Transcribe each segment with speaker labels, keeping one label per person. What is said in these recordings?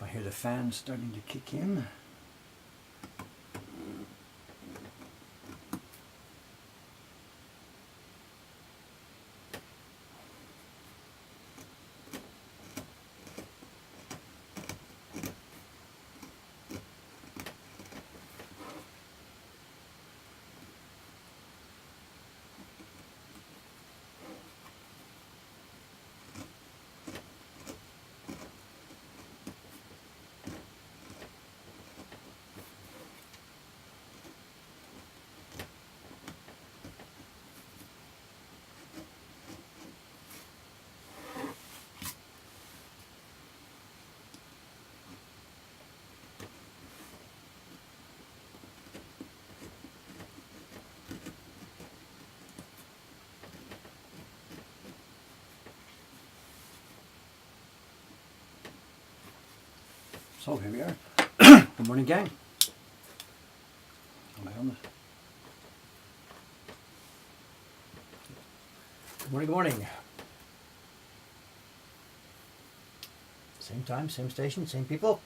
Speaker 1: hear the fan starting to kick in. So here we are. Good morning, gang. Am I on this? Good morning, good morning. Same time, same station, same people.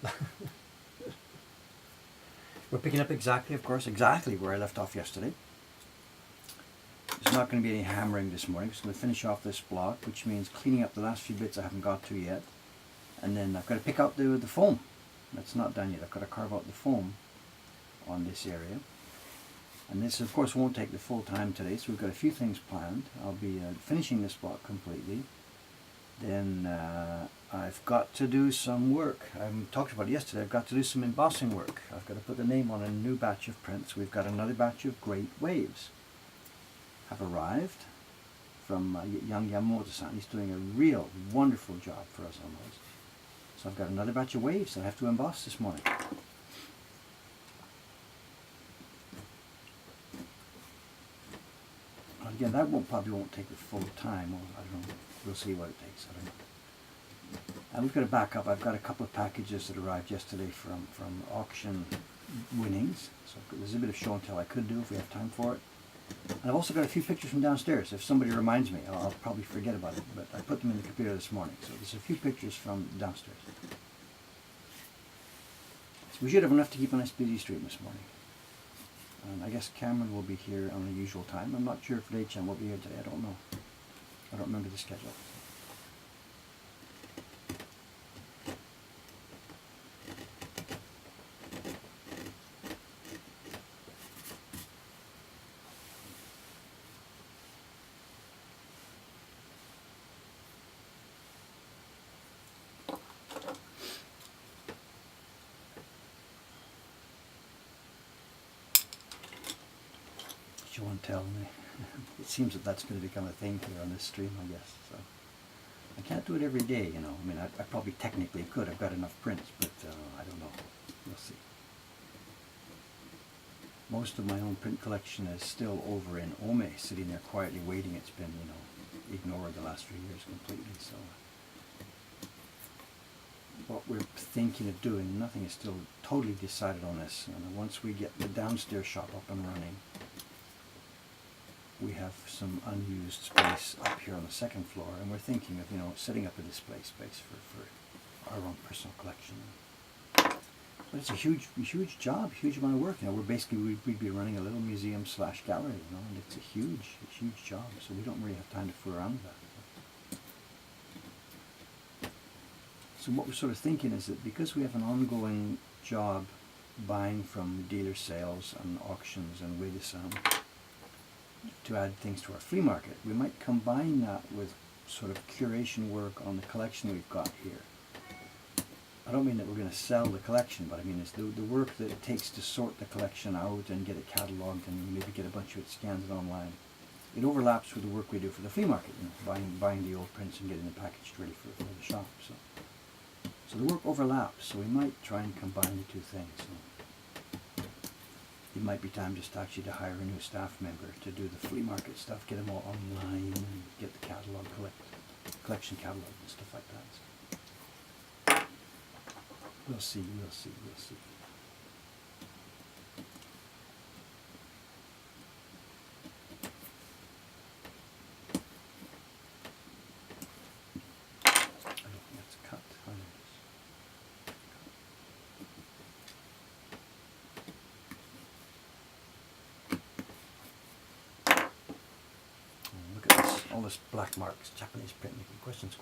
Speaker 1: We're picking up exactly where I left off yesterday. There's not going to be any hammering this morning. Just going to finish off this block, which means cleaning up the last few bits I haven't got to yet. And then I've got to pick out the foam. That's not done yet. I've got to carve out the foam on this area. And this, of course, won't take the full time today, so we've got a few things planned. I'll be finishing this block completely. Then I've got to do some work. I talked about it yesterday. I've got to do some embossing work. I've got to put the name on a new batch of prints. We've got another batch of Great Waves have arrived from young Yamamoto-san. He's doing a real wonderful job for us on those. So I've got another batch of waves that I have to emboss this morning. Again, that probably won't take the full time. Or I don't know. We'll see what it takes. I don't know. And we've got to back up. I've got a couple of packages that arrived yesterday from auction winnings. So there's a bit of show and tell I could do if we have time for it. And I've also got a few pictures from downstairs. If somebody reminds me, I'll probably forget about it. But I put them in the computer this morning. So there's a few pictures from downstairs. So we should have enough to keep a nice busy stream this morning. I guess Cameron will be here on the usual time. I'm not sure if Lei-chan will be here today. I don't know. I don't remember the schedule. Show and tell me. It seems that that's going to become a thing here on this stream, I guess. So I can't do it every day, you know. I mean, I probably technically could. I've got enough prints, but I don't know. We'll see. Most of my own print collection is still over in Ome, sitting there quietly waiting. It's been, you know, ignored the last few years completely. So what we're thinking of doing, nothing is still totally decided on this. And once we get the downstairs shop up and running, we have some unused space up here on the second floor, and we're thinking of, you know, setting up a display space for our own personal collection. But it's a huge job, huge amount of work. You know, we'd be running a little museum / gallery, you know, and it's a huge job. So we don't really have time to fool around with that. So what we're sort of thinking is that because we have an ongoing job buying from dealer sales and auctions and Ueda-san to add things to our flea market, we might combine that with sort of curation work on the collection we've got here. I don't mean that we're going to sell the collection, but I mean it's the work that it takes to sort the collection out and get it catalogued and maybe get a bunch of it scanned online. It overlaps with the work we do for the flea market, you know, buying the old prints and getting the packaged ready for the shop. So the work overlaps, so we might try and combine the two things. So it might be time just actually to hire a new staff member to do the flea market stuff, get them all online and get the catalog collection catalog and stuff like that. So we'll see. I don't think that's cut. all this black marks, Japanese print making. Questions.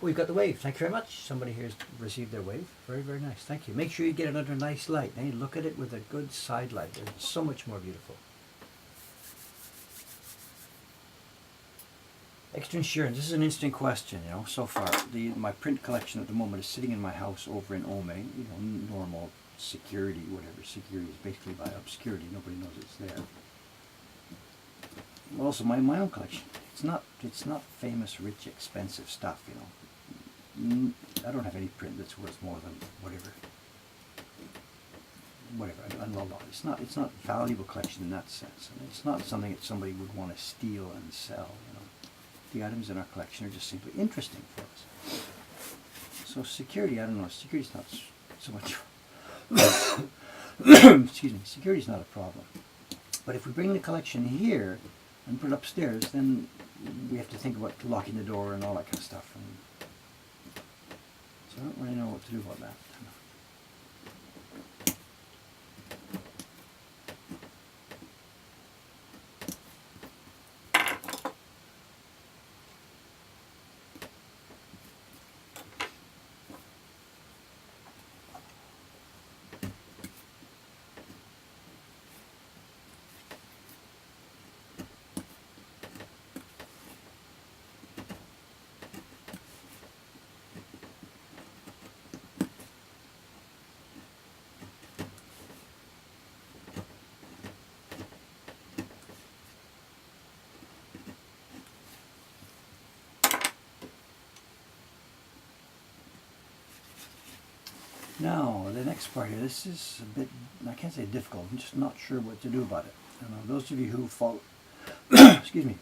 Speaker 1: We've got the wave. Thank you very much. Somebody here has received their wave. Very, very nice. Thank you. Make sure you get it under nice light. Hey, look at it with a good side light. It's so much more beautiful. Extra insurance. This is an interesting question, so far. My print collection at the moment is sitting in my house over in Ome, normal security, whatever. Security is basically by obscurity. Nobody knows it's there. Well, also my own collection. It's not famous, rich, expensive stuff, I don't have any print that's worth more than whatever. It's not valuable collection in that sense. And it's not something that somebody would want to steal and sell, The items in our collection are just simply interesting for us. So security, I don't know, security's not so much, excuse me, security's not a problem. But if we bring the collection here and put it upstairs, then we have to think about locking the door and all that kind of stuff. And so I don't really know what to do about that. Now, the next part here, this is a bit, I can't say difficult, I'm just not sure what to do about it. Those of you who follow, excuse me,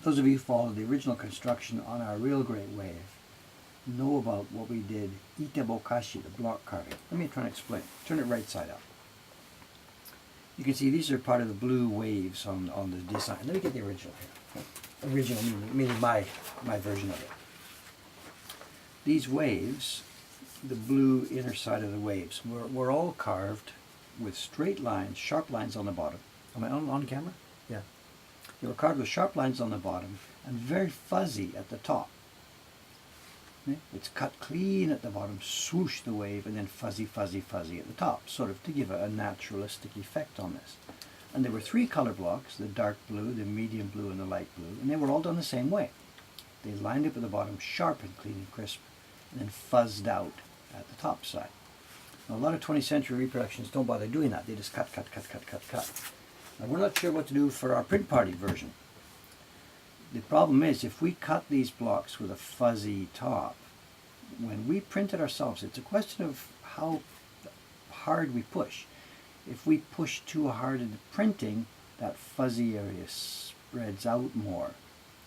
Speaker 1: those of you who followed the original construction on our real great wave know about what we did, itabokashi, the block carving. Let me try and explain. Turn it right side up. You can see these are part of the blue waves on the design. Let me get the original here. Original meaning my version of it. These waves, the blue inner side of the waves, were all carved with straight lines, sharp lines on the bottom. Am I on camera? Yeah. They were carved with sharp lines on the bottom and very fuzzy at the top. Okay? It's cut clean at the bottom, swoosh the wave, and then fuzzy, fuzzy, fuzzy at the top, sort of to give a naturalistic effect on this. And there were 3 color blocks, the dark blue, the medium blue, and the light blue, and they were all done the same way. They lined up at the bottom, sharp and clean and crisp, and then fuzzed out at the top side. Now, a lot of 20th century reproductions don't bother doing that. They just cut. Now, we're not sure what to do for our print party version. The problem is, if we cut these blocks with a fuzzy top, when we print it ourselves, it's a question of how hard we push. If we push too hard in the printing, that fuzzy area spreads out more.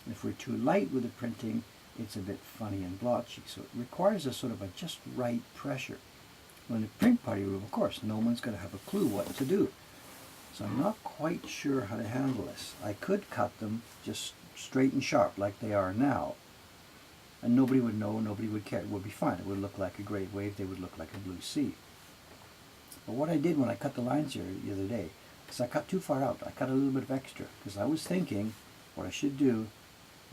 Speaker 1: And if we're too light with the printing, it's a bit funny and blotchy. So it requires a sort of a just right pressure. Well, in the print party room, of course, no one's going to have a clue what to do. So I'm not quite sure how to handle this. I could cut them just straight and sharp like they are now, and nobody would know, nobody would care. It would be fine. It would look like a great wave. They would look like a blue sea. But what I did when I cut the lines here the other day is I cut too far out. I cut a little bit of extra because I was thinking what I should do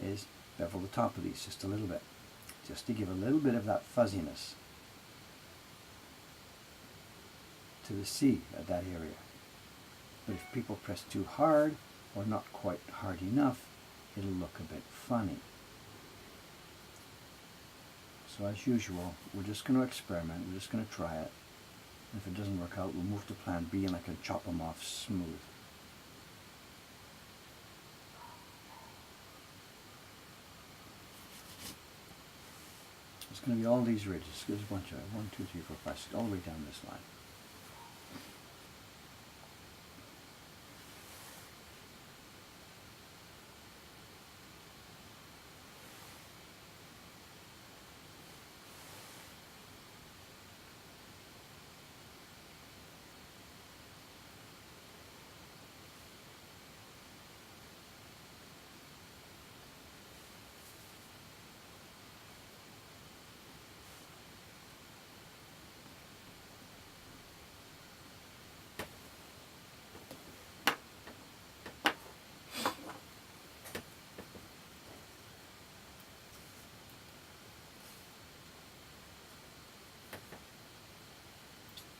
Speaker 1: is bevel the top of these just a little bit, just to give a little bit of that fuzziness to the sea at that area. But if people press too hard or not quite hard enough, it'll look a bit funny. So as usual, we're just going to experiment, we're just going to try it. And if it doesn't work out, we'll move to plan B and I can chop them off smooth. It's going to be all these ridges. There's a bunch of 1, 2, 3, 4, 5, 6, all the way down this line.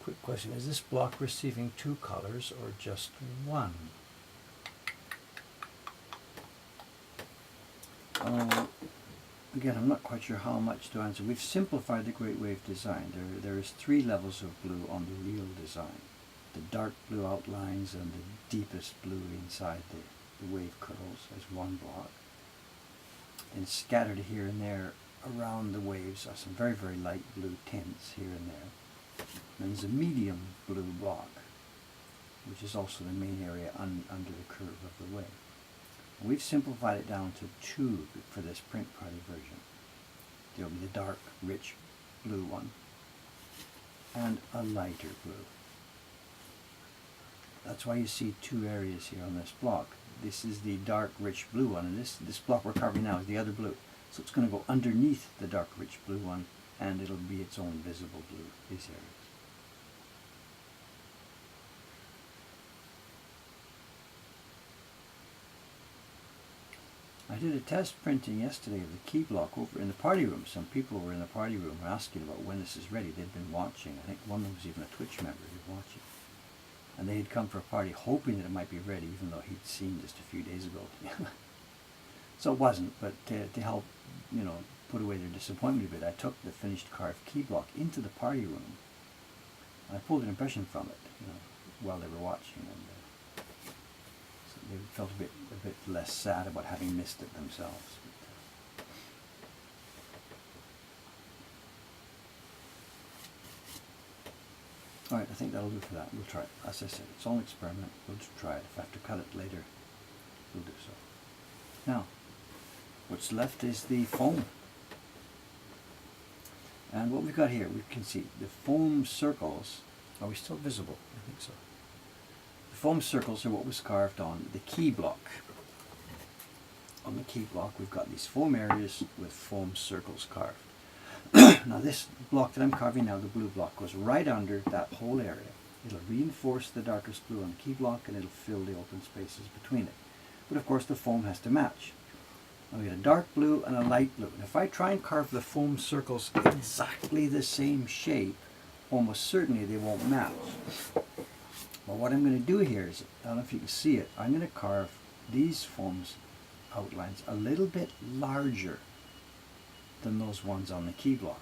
Speaker 1: Quick question, is this block receiving two colors or just one? Again, I'm not quite sure how much to answer. We've simplified the Great Wave design. There is 3 levels of blue on the real design. The dark blue outlines and the deepest blue inside the wave curls as one block. And scattered here and there around the waves are some very, very light blue tints here and there. And there's a medium blue block, which is also the main area under the curve of the wave. And we've simplified it down to 2 for this print party version. There'll be the dark, rich blue one and a lighter blue. That's why you see 2 areas here on this block. This is the dark, rich blue one, and this block we're carving now is the other blue. So it's going to go underneath the dark, rich blue one, and it'll be its own visible blue, these areas. I did a test printing yesterday of the key block over in the party room. Some people were in the party room asking about when this is ready. They'd been watching. I think one was even a Twitch member who was watching. And they had come for a party hoping that it might be ready, even though he'd seen just a few days ago. So it wasn't, but to help, put away their disappointment a bit, I took the finished carved key block into the party room. And I pulled an impression from it, while they were watching. And so they felt a bit less sad about having missed it themselves. Alright, I think that'll do for that. We'll try it. As I said, it's all an experiment. We'll just try it. If I have to cut it later, we'll do so. Now, what's left is the foam. And what we've got here, we can see the foam circles. Are we still visible? I think so. The foam circles are what was carved on the key block. On the key block, we've got these foam areas with foam circles carved. Now this block that I'm carving now, the blue block, goes right under that whole area. It'll reinforce the darkest blue on the key block, and it'll fill the open spaces between it. But of course the foam has to match. Now we get a dark blue and a light blue. And if I try and carve the foam circles exactly the same shape, almost certainly they won't match. But what I'm going to do here is, I don't know if you can see it, I'm going to carve these foams outlines a little bit larger than those ones on the key block.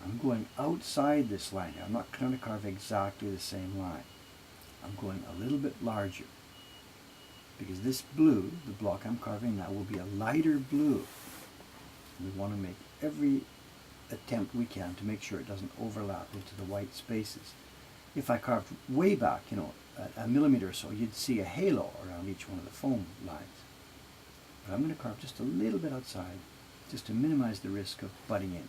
Speaker 1: I'm going outside this line here. I'm not trying to carve exactly the same line. I'm going a little bit larger, because this blue, the block I'm carving now, will be a lighter blue. We want to make every attempt we can to make sure it doesn't overlap into the white spaces. If I carved way back, a millimeter or so, you'd see a halo around each one of the foam lines. But I'm going to carve just a little bit outside, just to minimize the risk of butting in.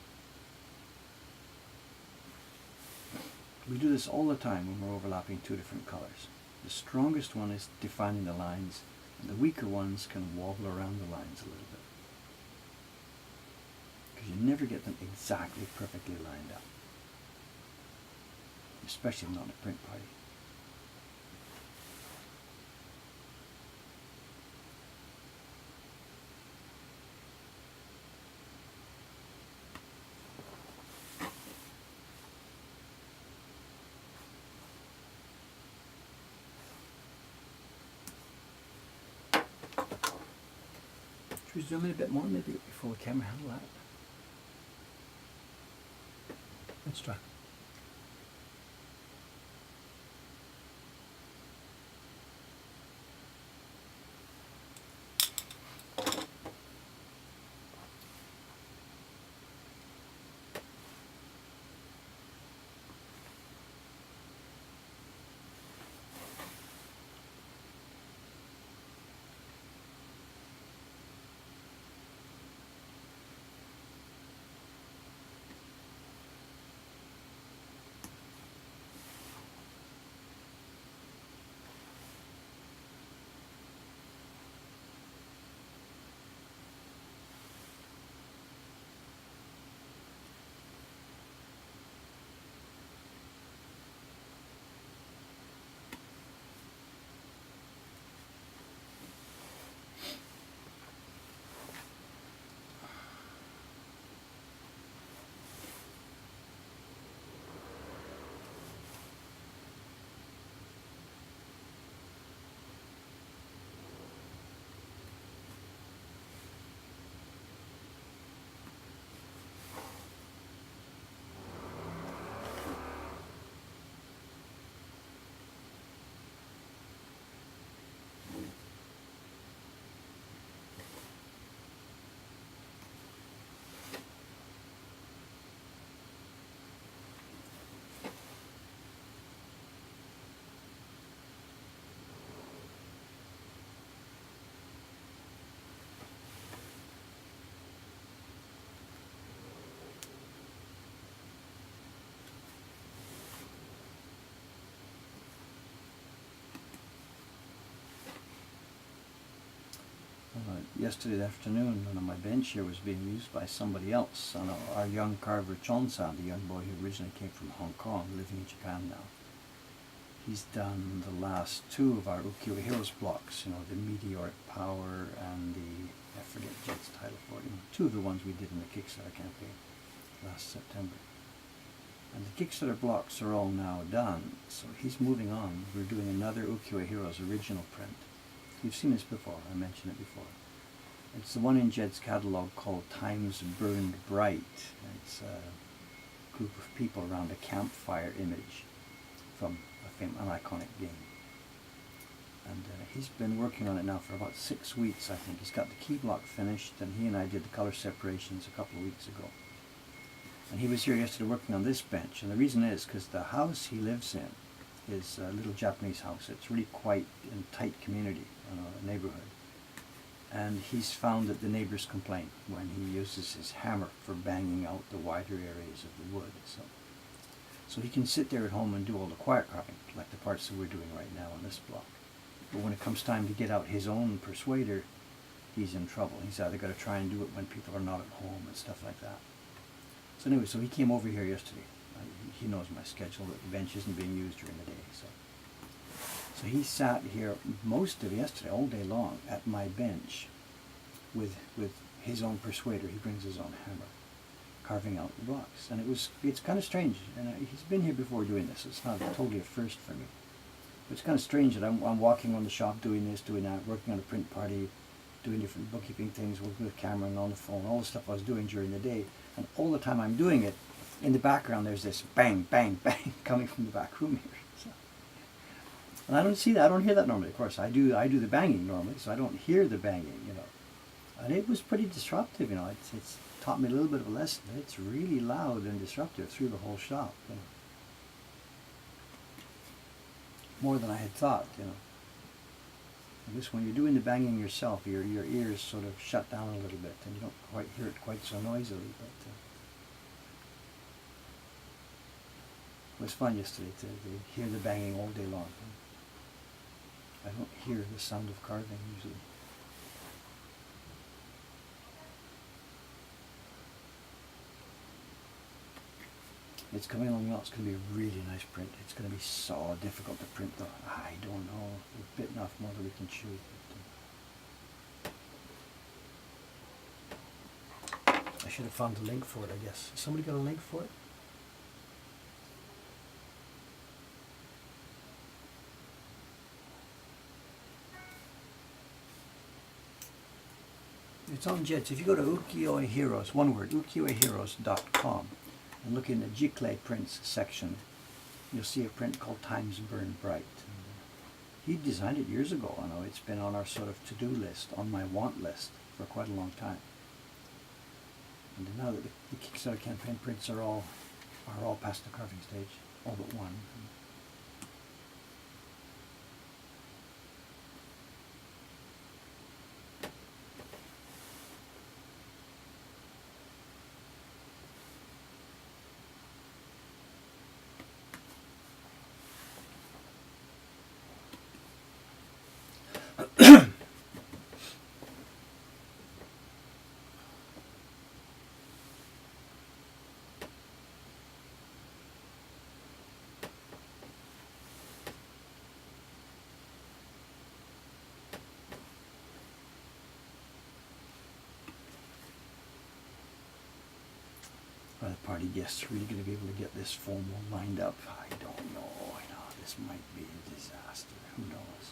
Speaker 1: We do this all the time when we're overlapping 2 different colors. The strongest one is defining the lines, and the weaker ones can wobble around the lines a little bit. Because you never get them exactly perfectly lined up. Especially not in a print party. Should we zoom in a bit more, maybe before the camera handle that? Let's try. yesterday afternoon, on my bench here was being used by somebody else. And our young carver Chonsan, the young boy who originally came from Hong Kong, living in Japan now, he's done the last two of our Ukiyo Heroes blocks, the Meteoric Power and I forget Jed's title for it, two of the ones we did in the Kickstarter campaign last September. And the Kickstarter blocks are all now done, so he's moving on. We're doing another Ukiyo Heroes original print. You've seen this before, I mentioned it before. It's the one in Jed's catalogue called Times Burned Bright. It's a group of people around a campfire image from an iconic game. And he's been working on it now for about 6 weeks, I think. He's got the key block finished, and he and I did the color separations a couple of weeks ago. And he was here yesterday working on this bench, and the reason is because the house he lives in is a little Japanese house. It's really quite a tight community, a neighborhood. And he's found that the neighbors complain when he uses his hammer for banging out the wider areas of the wood. So he can sit there at home and do all the quiet carving, like the parts that we're doing right now on this block. But when it comes time to get out his own persuader, he's in trouble. He's either got to try and do it when people are not at home and stuff like that. So anyway, so he came over here yesterday. He knows my schedule, that the bench isn't being used during the day. So he sat here most of yesterday, all day long, at my bench with his own persuader. He brings his own hammer, carving out the blocks. And it's kind of strange. And he's been here before doing this. It's not totally a first for me. But it's kind of strange that I'm walking around the shop doing this, doing that, working on a print party, doing different bookkeeping things, working with Cameron on the phone, all the stuff I was doing during the day. And all the time I'm doing it, in the background there's this bang, bang, bang coming from the back room here. So, and I don't see that, I don't hear that normally. Of course, I do the banging normally, so I don't hear the banging, And it was pretty disruptive, It's taught me a little bit of a lesson. It's really loud and disruptive through the whole shop, More than I had thought, I guess when you're doing the banging yourself, your ears sort of shut down a little bit, and you don't quite hear it quite so noisily. But it was fun yesterday to hear the banging all day long. I don't hear the sound of carving usually. It's coming along well. It's going to be a really nice print. It's going to be so difficult to print though. I don't know. We've bitten off more than we can chew. I should have found a link for it, I guess. Has somebody got a link for it? It's on Jed's. If you go to Ukiyo Heroes, one word, ukiyoheroes.com, and look in the Jikle Prints section, you'll see a print called Times Burn Bright. He designed it years ago. I know it's been on our sort of to-do list, on my want list for quite a long time. And now that the Kickstarter campaign prints are all past the carving stage, all but one. Are the party guests really going to be able to get this foam all lined up? I don't know. This might be a disaster. Who knows?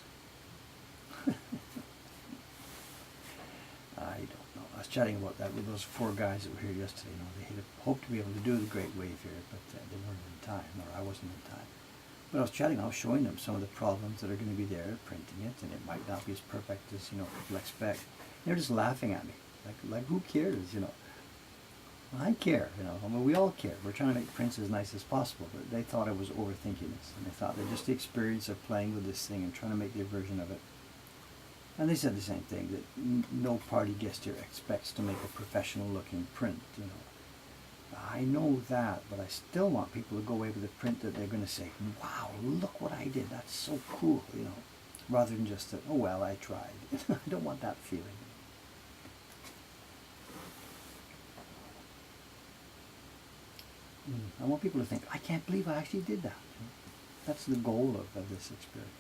Speaker 1: I don't know. I was chatting about that with those 4 guys that were here yesterday. They had hoped to be able to do the Great Wave here, but they weren't in time, or I wasn't in time. But I was showing them some of the problems that are going to be there printing it, and it might not be as perfect as people expect. They're just laughing at me, like who cares? I care, we all care. We're trying to make prints as nice as possible, but they thought I was overthinking this, and they thought that just the experience of playing with this thing and trying to make their version of it. And they said the same thing, that no party guest here expects to make a professional-looking print, I know that, but I still want people to go away with a print that they're going to say, wow, look what I did, that's so cool, rather than just that, oh well, I tried. I don't want that feeling. I want people to think, I can't believe I actually did that. That's the goal of this experience.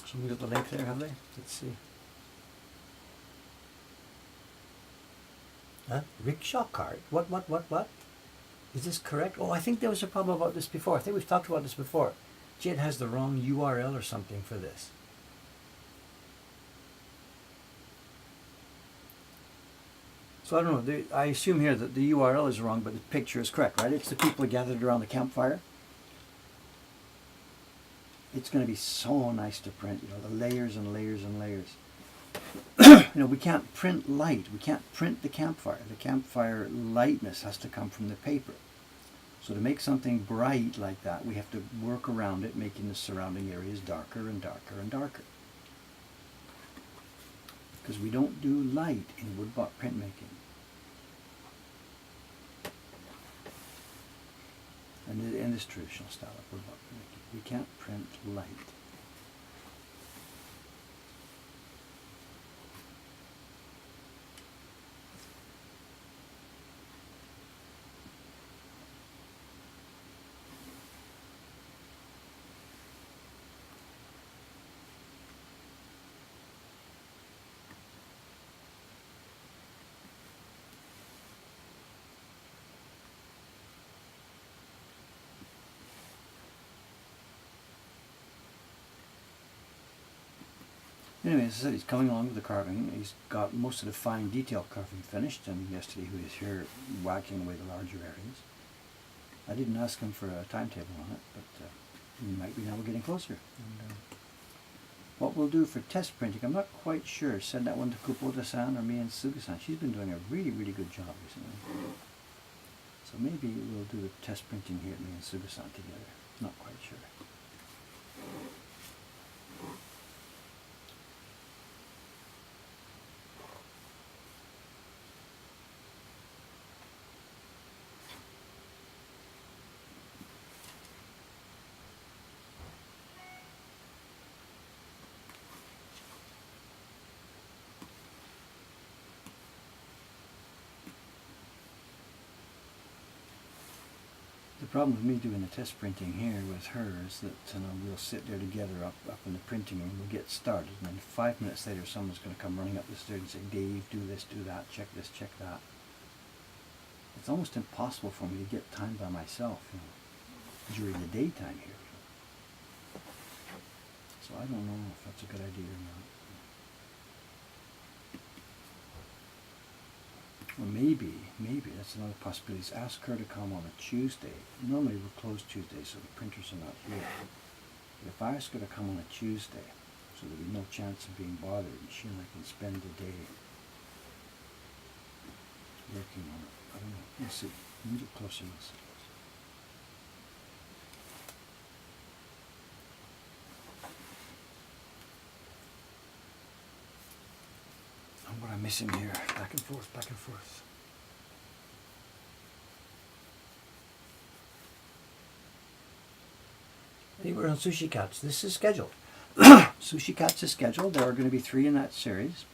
Speaker 1: So we got the link there, have they? Let's see. Huh? Rickshaw cart? What? Is this correct? Oh, I think there was a problem about this before. I think we've talked about this before. Jed has the wrong URL or something for this. So I don't know. I assume here that the URL is wrong, but the picture is correct, right? It's the people gathered around the campfire. It's going to be so nice to print, the layers and layers and layers. We can't print light. We can't print the campfire. The campfire lightness has to come from the paper. So to make something bright like that, we have to work around it, making the surrounding areas darker and darker and darker. Because we don't do light in woodblock printmaking. And in this traditional style of woodblock printmaking, we can't print light. Anyway, as I said, he's coming along with the carving. He's got most of the fine detail carving finished, and yesterday he was here whacking away the larger areas. I didn't ask him for a timetable on it, but he might be now we're getting closer. And, what we'll do for test printing, I'm not quite sure. Send that one to Kubota-san or me and Suga-san. She's been doing a really, really good job recently. So maybe we'll do the test printing here, me and Suga-san together. Not quite sure. The problem with me doing the test printing here with her is that we'll sit there together up in the printing room, we'll get started, and then 5 minutes later someone's going to come running up the stairs and say, Dave, do this, do that, check this, check that. It's almost impossible for me to get time by myself during the daytime here. So I don't know if that's a good idea or not. Or maybe that's another possibility, is ask her to come on a Tuesday. Normally we're closed Tuesday, so the printers are not here. But if I ask her to come on a Tuesday, so there'll be no chance of being bothered, and she and I can spend the day working on it. I don't know. Let's see. Let me get closer. Let's see. What I'm missing here, back and forth, back and forth. Hey, we're on Sushi Cats. This is scheduled. Sushi Cats is scheduled. There are going to be 3 in that series.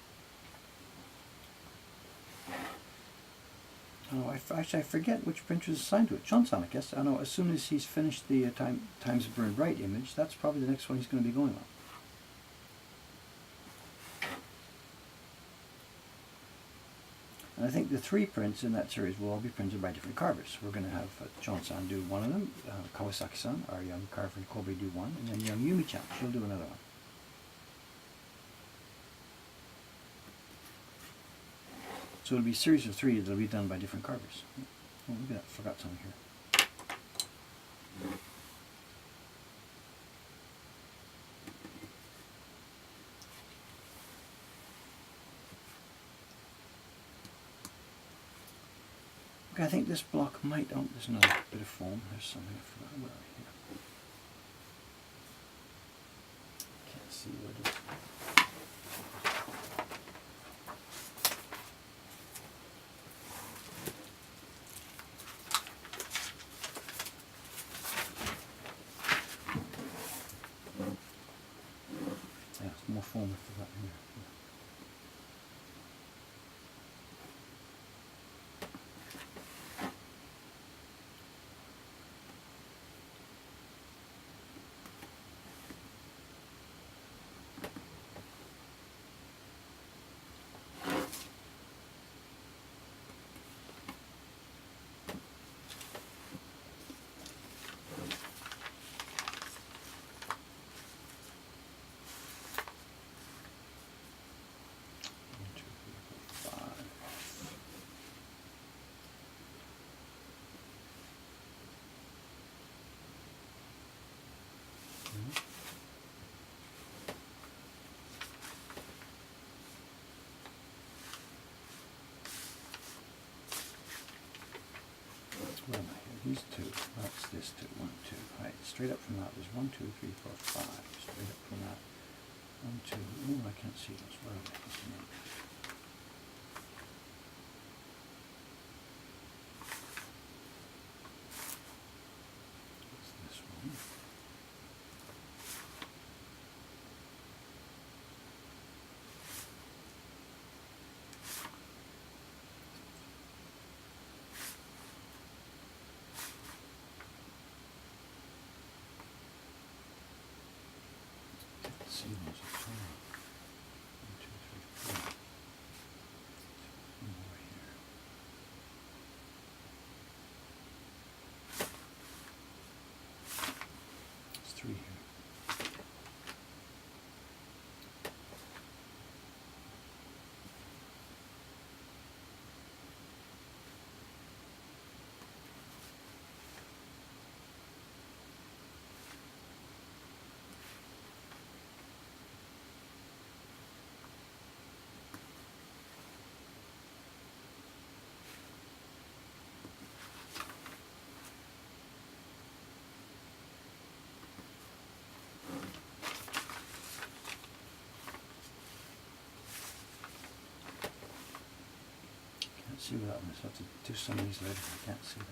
Speaker 1: Oh, I forget which printer is assigned to it. Chon-san, I guess. I know as soon as he's finished the Times Burn Bright image, that's probably the next one he's going to be going on. And I think the 3 prints in that series will all be printed by different carvers. We're going to have Chon-san do one of them, Kawasaki-san, our young carver in Kobe, do one, and then young Yumi-chan, she'll do another one. So it'll be a series of 3 that'll be done by different carvers. Oh, look at that, forgot something here. Okay, I think this block might, oh, there's another bit of foam. There's something I forgot. Where are we here? Can't see what it is. Yeah, more foam I forgot in there. Where am I here? These two. That's this two. 1, 2. Right. Straight up from that. There's 1, 2, 3, 4, 5. Straight up from that. 1, 2. Oh, I can't see those. Where are they? What's the name? What's this one? Can't see those at all. 1, 2, 3, 4. One more here. There's 3 here. Can't see without them. So I have to do some of these later. I can't see them.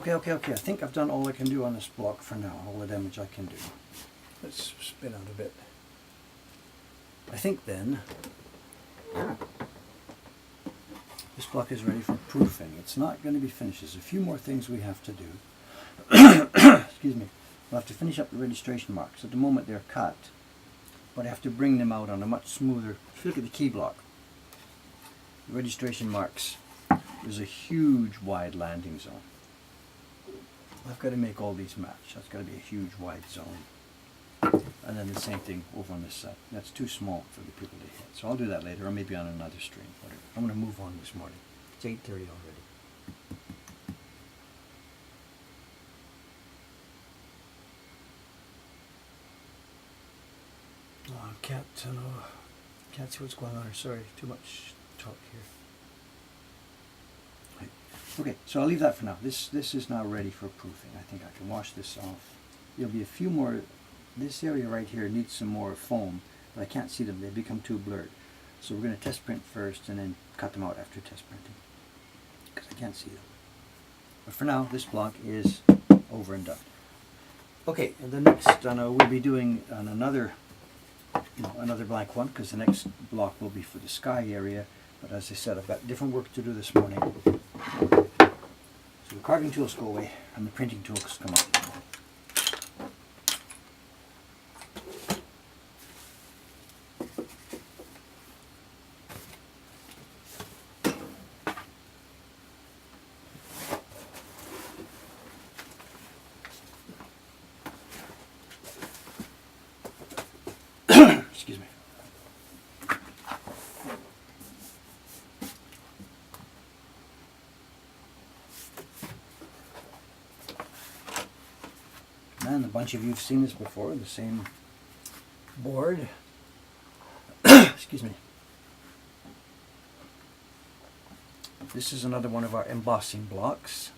Speaker 1: Okay. I think I've done all I can do on this block for now, all the damage I can do. Let's spin out a bit. I think then this block is ready for proofing. It's not going to be finished. There's a few more things we have to do. Excuse me. We'll have to finish up the registration marks. At the moment they're cut, but I have to bring them out on a much smoother. If you look at the key block, the registration marks, there's a huge wide landing zone. I've got to make all these match. That's got to be a huge wide zone. And then the same thing over on this side. That's too small for the people to hit. So I'll do that later, or maybe on another stream. Whatever. I'm going to move on this morning. It's 8:30 already. Oh, can't see what's going on here. Sorry, too much talk here. Right. Okay, so I'll leave that for now. This is now ready for proofing. I think I can wash this off. There'll be a few more. This area right here needs some more foam, but I can't see them. They become too blurred. So we're going to test print first and then cut them out after test printing, because I can't see them. But for now, this block is over and done. Okay, and the next, we'll be doing another blank one, because the next block will be for the sky area. But as I said, I've got different work to do this morning. So the carving tools go away and the printing tools come up. Excuse me. And a bunch of you have seen this before, the same board. Excuse me. This is another one of our embossing blocks.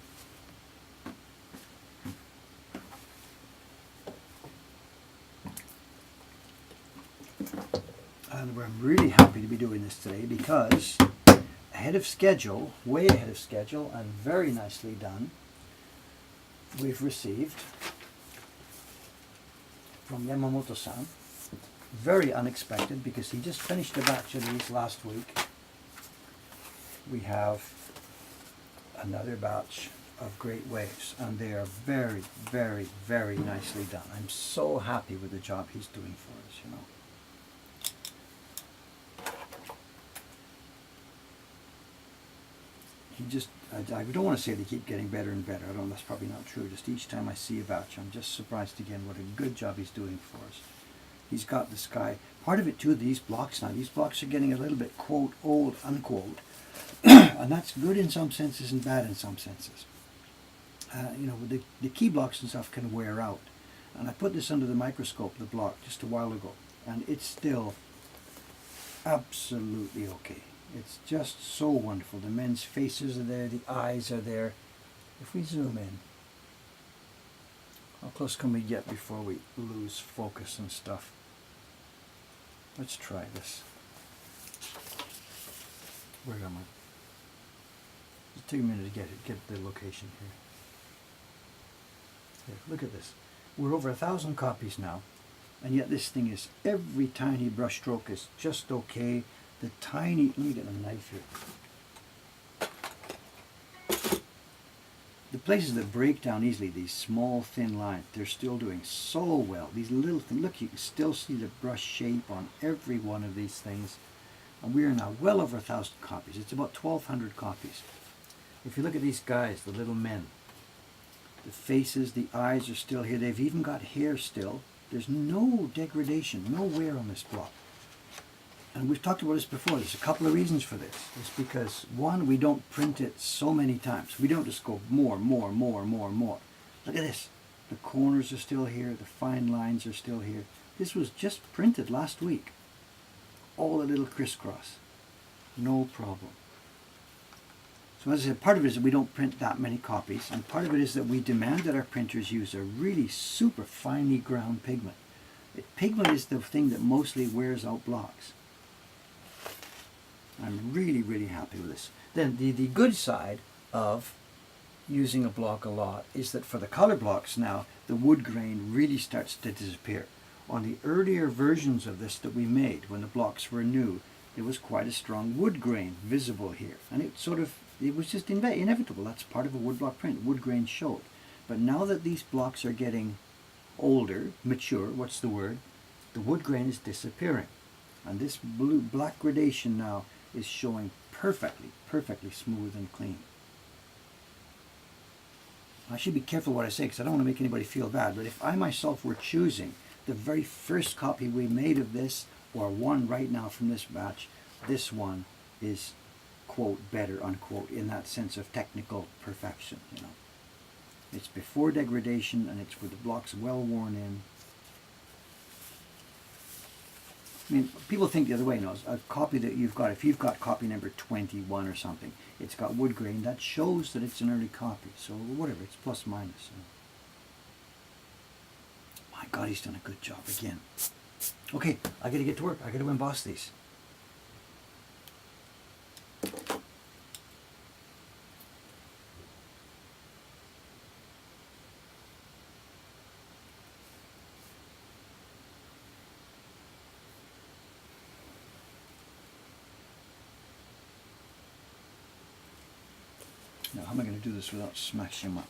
Speaker 1: And I'm really happy to be doing this today because ahead of schedule, way ahead of schedule, and very nicely done, we've received from Yamamoto-san, very unexpected because he just finished a batch of these last week. We have another batch of Great Waves, and they are very, very, very nicely done. I'm so happy with the job he's doing for us, you know. I don't want to say they keep getting better and better. I don't. That's probably not true. Just each time I see a batch, I'm just surprised again what a good job he's doing for us. He's got the sky. Part of it too, these blocks now. These blocks are getting a little bit, quote, old, unquote. And that's good in some senses and bad in some senses. You know, the key blocks and stuff can wear out. And I put this under the microscope, the block, just a while ago. And it's still absolutely okay. It's just so wonderful. The men's faces are there, the eyes are there. If we zoom in, how close can we get before we lose focus and stuff? Let's try this. Where am I? Just take a minute to get the location here. Here, look at this. We're over 1,000 copies now, and yet this thing is, every tiny brush stroke is just okay. The tiny, let me get a knife here. The places that break down easily, these small thin lines, they're still doing so well. These little things, look, you can still see the brush shape on every one of these things. And we are now well over 1,000 copies. It's about 1,200 copies. If you look at these guys, the little men, the faces, the eyes are still here. They've even got hair still. There's no degradation, no wear on this block. And we've talked about this before. There's a couple of reasons for this. It's because, one, we don't print it so many times. We don't just go more. Look at this. The corners are still here. The fine lines are still here. This was just printed last week. All a little crisscross. No problem. So as I said, part of it is that we don't print that many copies. And part of it is that we demand that our printers use a really super finely ground pigment. Pigment is the thing that mostly wears out blocks. I'm really, really happy with this. Then the good side of using a block a lot is that for the color blocks now, the wood grain really starts to disappear. On the earlier versions of this that we made, when the blocks were new, there was quite a strong wood grain visible here. And it was just inevitable. That's part of a woodblock print. Wood grain showed. But now that these blocks are getting older, mature, what's the word? The wood grain is disappearing. And this black gradation now is showing perfectly smooth and clean. I should be careful what I say because I don't want to make anybody feel bad, but if I myself were choosing the very first copy we made of this, or one right now from this batch, this one is, quote, better, unquote, in that sense of technical perfection, you know. It's before degradation, and it's with the blocks well worn in. I mean, people think the other way, you know, a copy that you've got, if you've got copy number 21 or something, it's got wood grain, that shows that it's an early copy. So whatever, it's plus minus. My God, he's done a good job again. Okay, I gotta get to work. I gotta emboss these. Now, how am I going to do this without smashing them up?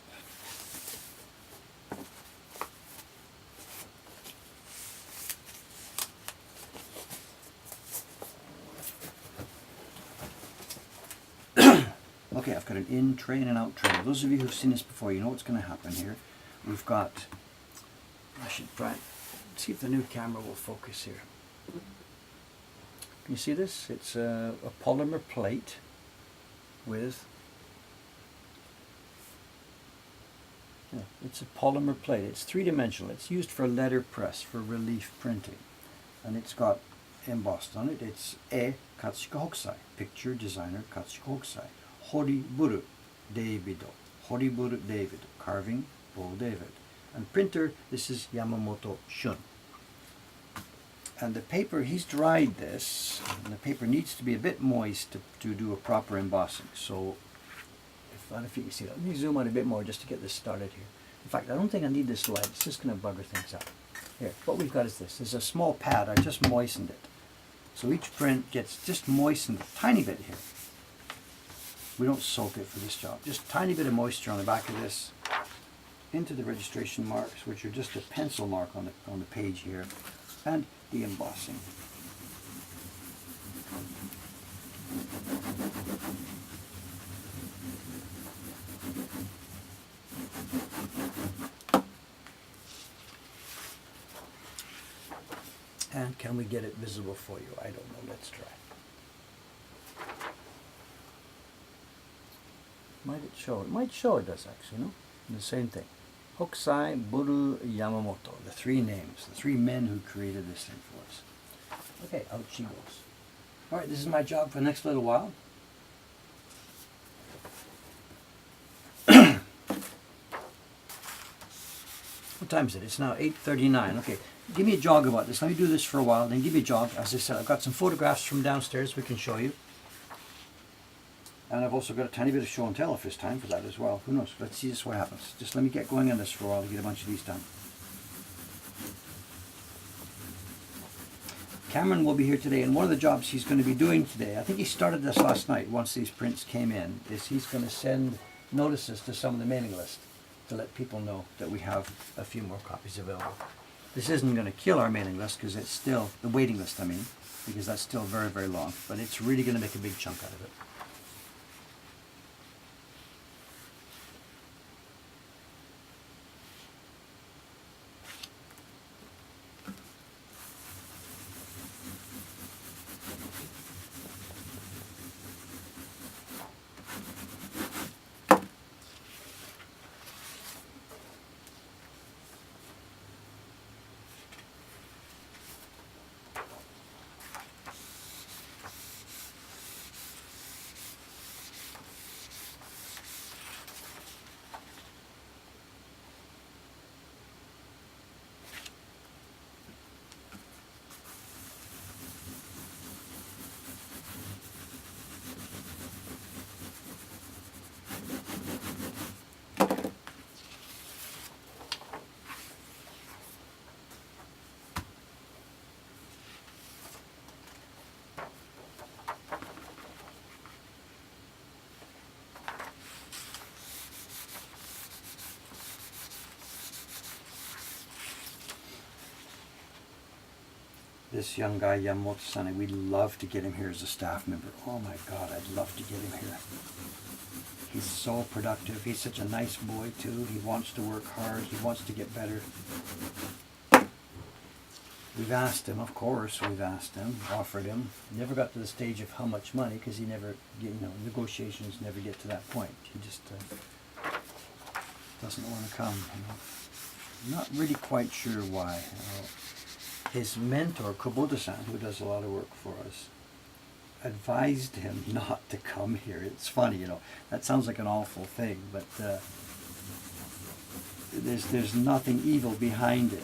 Speaker 1: Okay, I've got an in tray and an out tray. Those of you who've seen this before, you know what's going to happen here. We've got, I should try, see if the new camera will focus here. Can you see this? It's a polymer plate with, yeah, it's a polymer plate. It's three-dimensional. It's used for letterpress, for relief printing. And it's got embossed on it. It's E Katsushika Hokusai, picture designer Katsushika Hokusai. Horiburu Davido, Horiburu David, carving Bo David. And printer, this is Yamamoto Shun. And the paper, he's dried this, and the paper needs to be a bit moist to do a proper embossing. So, if you can see that, let me zoom out a bit more just to get this started here. In fact, I don't think I need this light, it's just going to bugger things up. Here, what we've got is this. There's a small pad, I just moistened it. So each print gets just moistened a tiny bit here. We don't soak it for this job. Just a tiny bit of moisture on the back of this into the registration marks, which are just a pencil mark on the page here, and the embossing. And can we get it visible for you? I don't know. Let's try. Might it show? It might show it does actually, no? The same thing. Hokusai, Buru, Yamamoto. The three names. The three men who created this thing for us. Okay, out she goes. Alright, this is my job for the next little while. What time is it? It's now 8:39. Okay, give me a jog about this. Let me do this for a while, then give me a jog. As I said, I've got some photographs from downstairs we can show you. And I've also got a tiny bit of show and tell if there's time for that as well. Who knows? Let's see just what happens. Just let me get going on this for a while to get a bunch of these done. Cameron will be here today, and one of the jobs he's going to be doing today, I think he started this last night once these prints came in, is he's going to send notices to some of the mailing list to let people know that we have a few more copies available. This isn't going to kill our mailing list because it's still, the waiting list I mean, because that's still very, very long, but it's really going to make a big chunk out of it. This young guy, Yamamoto-san, we'd love to get him here as a staff member. Oh my God, I'd love to get him here. He's so productive. He's such a nice boy too. He wants to work hard. He wants to get better. We've asked him, of course, we've asked him, offered him. Never got to the stage of how much money, because he never, negotiations never get to that point. He just doesn't want to come, Not really quite sure why. His mentor, Kubota-san, who does a lot of work for us, advised him not to come here. It's funny, that sounds like an awful thing, but there's nothing evil behind it,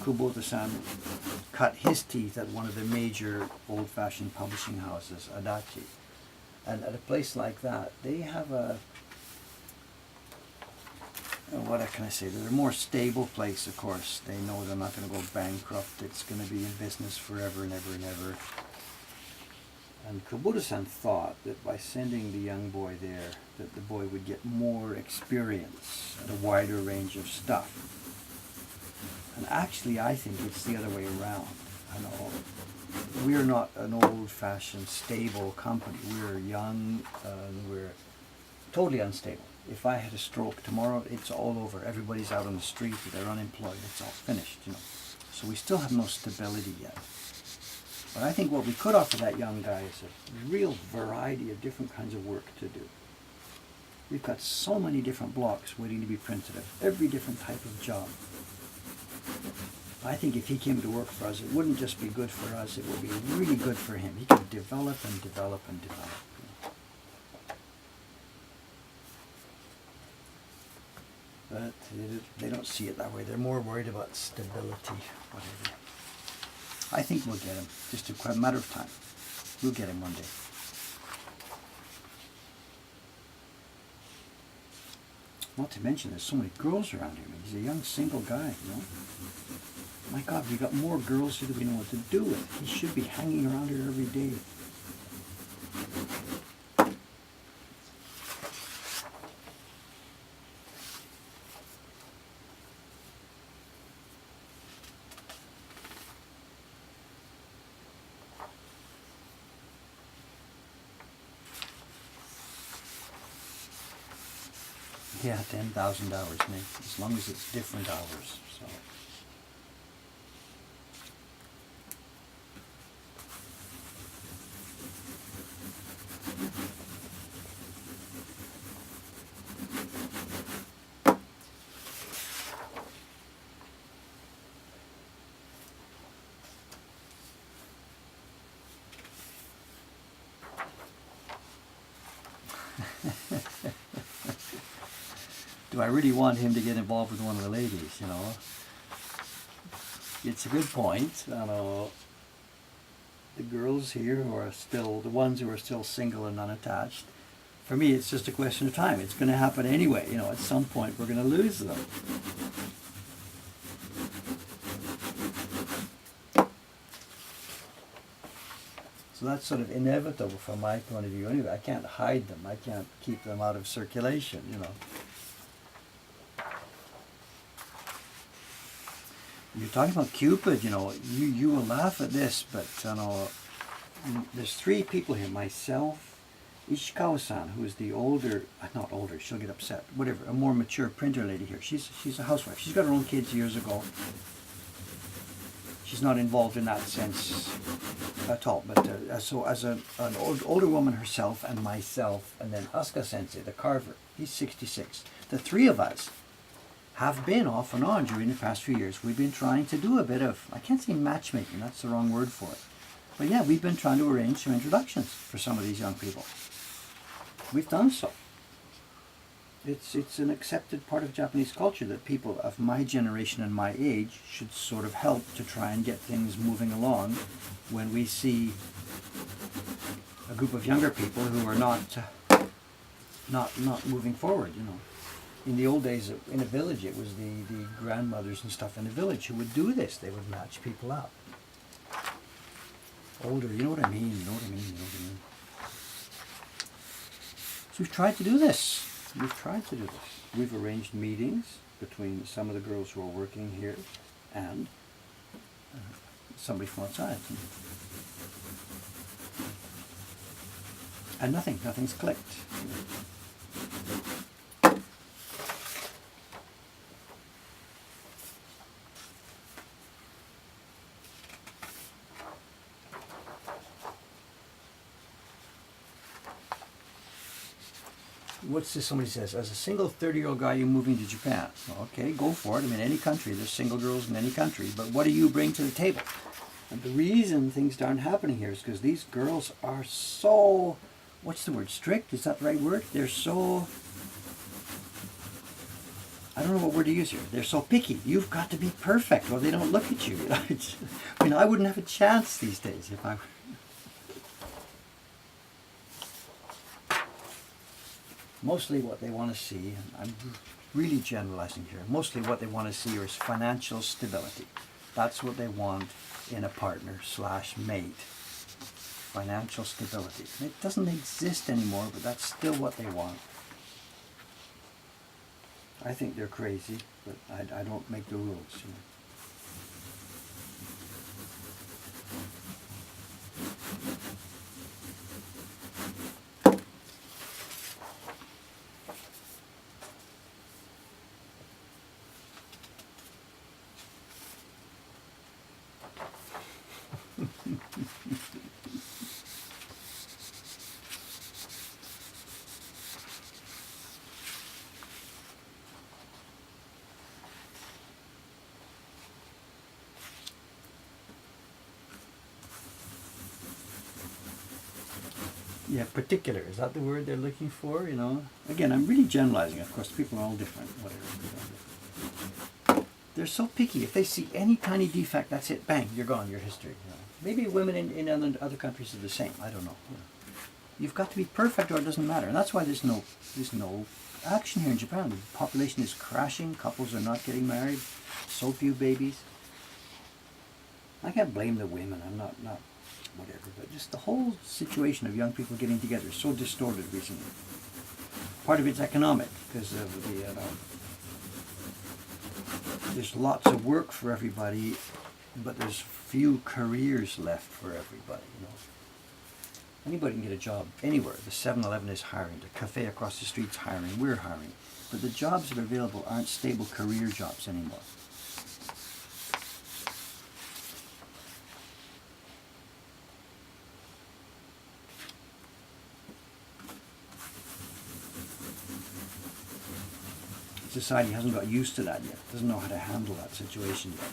Speaker 1: Kubota-san cut his teeth at one of the major old-fashioned publishing houses, Adachi. And at a place like that, they have what can I say? They're a more stable place, of course. They know they're not going to go bankrupt. It's going to be in business forever and ever and ever. And Kubota-san thought that by sending the young boy there, that the boy would get more experience and a wider range of stuff. And actually, I think it's the other way around. I know we're not an old-fashioned, stable company. We're young, and we're totally unstable. If I had a stroke tomorrow, it's all over. Everybody's out on the street, they're unemployed, it's all finished, you know. So we still have no stability yet. But I think what we could offer that young guy is a real variety of different kinds of work to do. We've got so many different blocks waiting to be printed of every different type of job. I think if he came to work for us, it wouldn't just be good for us, it would be really good for him. He could develop and develop and develop. But they don't see it that way. They're more worried about stability, whatever. I think we'll get him. Just a matter of time. We'll get him one day. Not to mention, there's so many girls around him. He's a young single guy, you know. My God, we got more girls here than we know what to do with. He should be hanging around here every day. Yeah, 10,000 hours, mate. As long as it's different hours. So. Do I really want him to get involved with one of the ladies, you know? It's a good point. I know the girls here who are still, the ones who are still single and unattached, for me it's just a question of time. It's going to happen anyway, you know, at some point we're going to lose them. So that's sort of inevitable from my point of view anyway. I can't hide them. I can't keep them out of circulation, you know. You're talking about Cupid, you know, you will laugh at this, but you know, there's three people here. Myself, Ishikawa-san, who is the older, not older, she'll get upset, whatever, a more mature printer lady here. She's a housewife. She's got her own kids years ago. She's not involved in that sense at all. But so as an older woman herself, and myself, and then Asuka Sensei, the carver, he's 66. The three of us have been off and on during the past few years. We've been trying to do a bit of, I can't say matchmaking, that's the wrong word for it. But yeah, we've been trying to arrange some introductions for some of these young people. We've done so. It's an accepted part of Japanese culture that people of my generation and my age should sort of help to try and get things moving along when we see a group of younger people who are not moving forward, you know. In the old days, in a village, it was the grandmothers and stuff in the village who would do this. They would match people up. Older, you know what I mean, you know what I mean, you know what I mean. So we've tried to do this. We've arranged meetings between some of the girls who are working here and somebody from outside. And nothing's clicked. What's this? Somebody says, as a single 30-year-old guy, you're moving to Japan. Well, okay, go for it. I mean, any country, there's single girls in any country. But what do you bring to the table? And the reason things aren't happening here is because these girls are so, what's the word, strict? Is that the right word? They're so I don't know what word to use here. They're so picky. You've got to be perfect, or they don't look at you. I mean, I wouldn't have a chance these days if I. Mostly what they want to see, and I'm really generalizing here. Mostly what they want to see is financial stability. That's what they want in a partner / mate. Financial stability. It doesn't exist anymore, but that's still what they want. I think they're crazy, but I don't make the rules. You know. Yeah, particular. Is that the word they're looking for? You know, again, I'm really generalizing. Of course, people are all different. Whatever. They're so picky. If they see any tiny defect, that's it. Bang, you're gone. Your history. You know. Maybe women in other countries are the same. I don't know. You know. You've got to be perfect, or it doesn't matter. And that's why there's no action here in Japan. The population is crashing. Couples are not getting married. So few babies. I can't blame the women. I'm not whatever, but just the whole situation of young people getting together is so distorted recently. Part of it's economic because of there's lots of work for everybody, but there's few careers left for everybody. You know, anybody can get a job anywhere. The 7-Eleven is hiring. The cafe across the street's hiring. We're hiring, but the jobs that are available aren't stable career jobs anymore. Society hasn't got used to that yet, doesn't know how to handle that situation yet.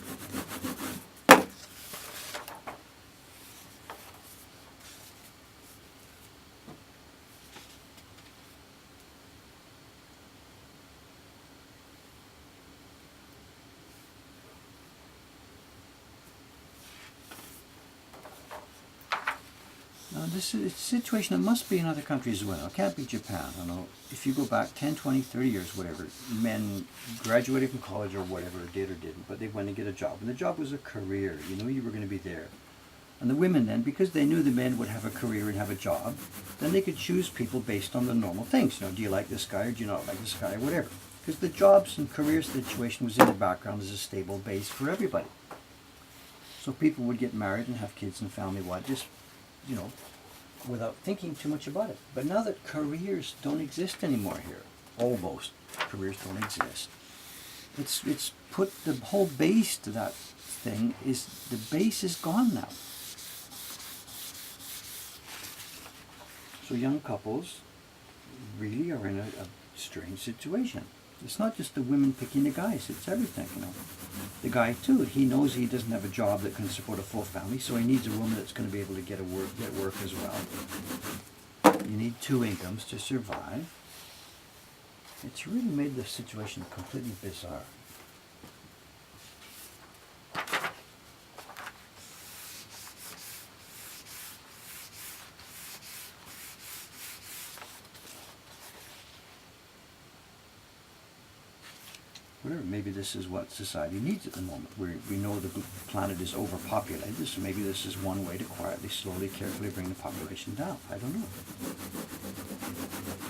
Speaker 1: Now this is a situation that must be in other countries as well. It can't be Japan. I don't know. If you go back 10, 20, 30 years, whatever, men graduated from college or whatever, did or didn't, but they went to get a job. And the job was a career. You knew you were going to be there. And the women then, because they knew the men would have a career and have a job, then they could choose people based on the normal things. You know, do you like this guy or do you not like this guy or whatever. Because the jobs and career situation was in the background as a stable base for everybody. So people would get married and have kids and family, just, you know, without thinking too much about it. But now that careers don't exist anymore here, almost careers don't exist, it's put the whole base to that thing the base is gone now. So young couples really are in a strange situation. It's not just the women picking the guys, it's everything, you know. The guy too, he knows he doesn't have a job that can support a full family, so he needs a woman that's going to be able to get work as well. You need 2 incomes to survive. It's really made the situation completely bizarre. Whatever, maybe this is what society needs at the moment. We know the planet is overpopulated, so maybe this is one way to quietly, slowly, carefully bring the population down. I don't know.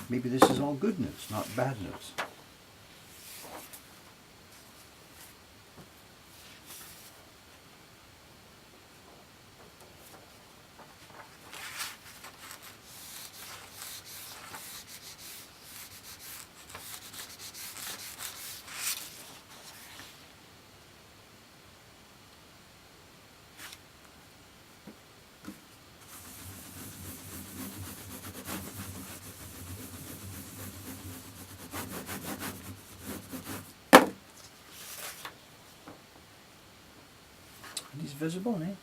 Speaker 1: Maybe this is all good news, not bad news. He's visible, eh?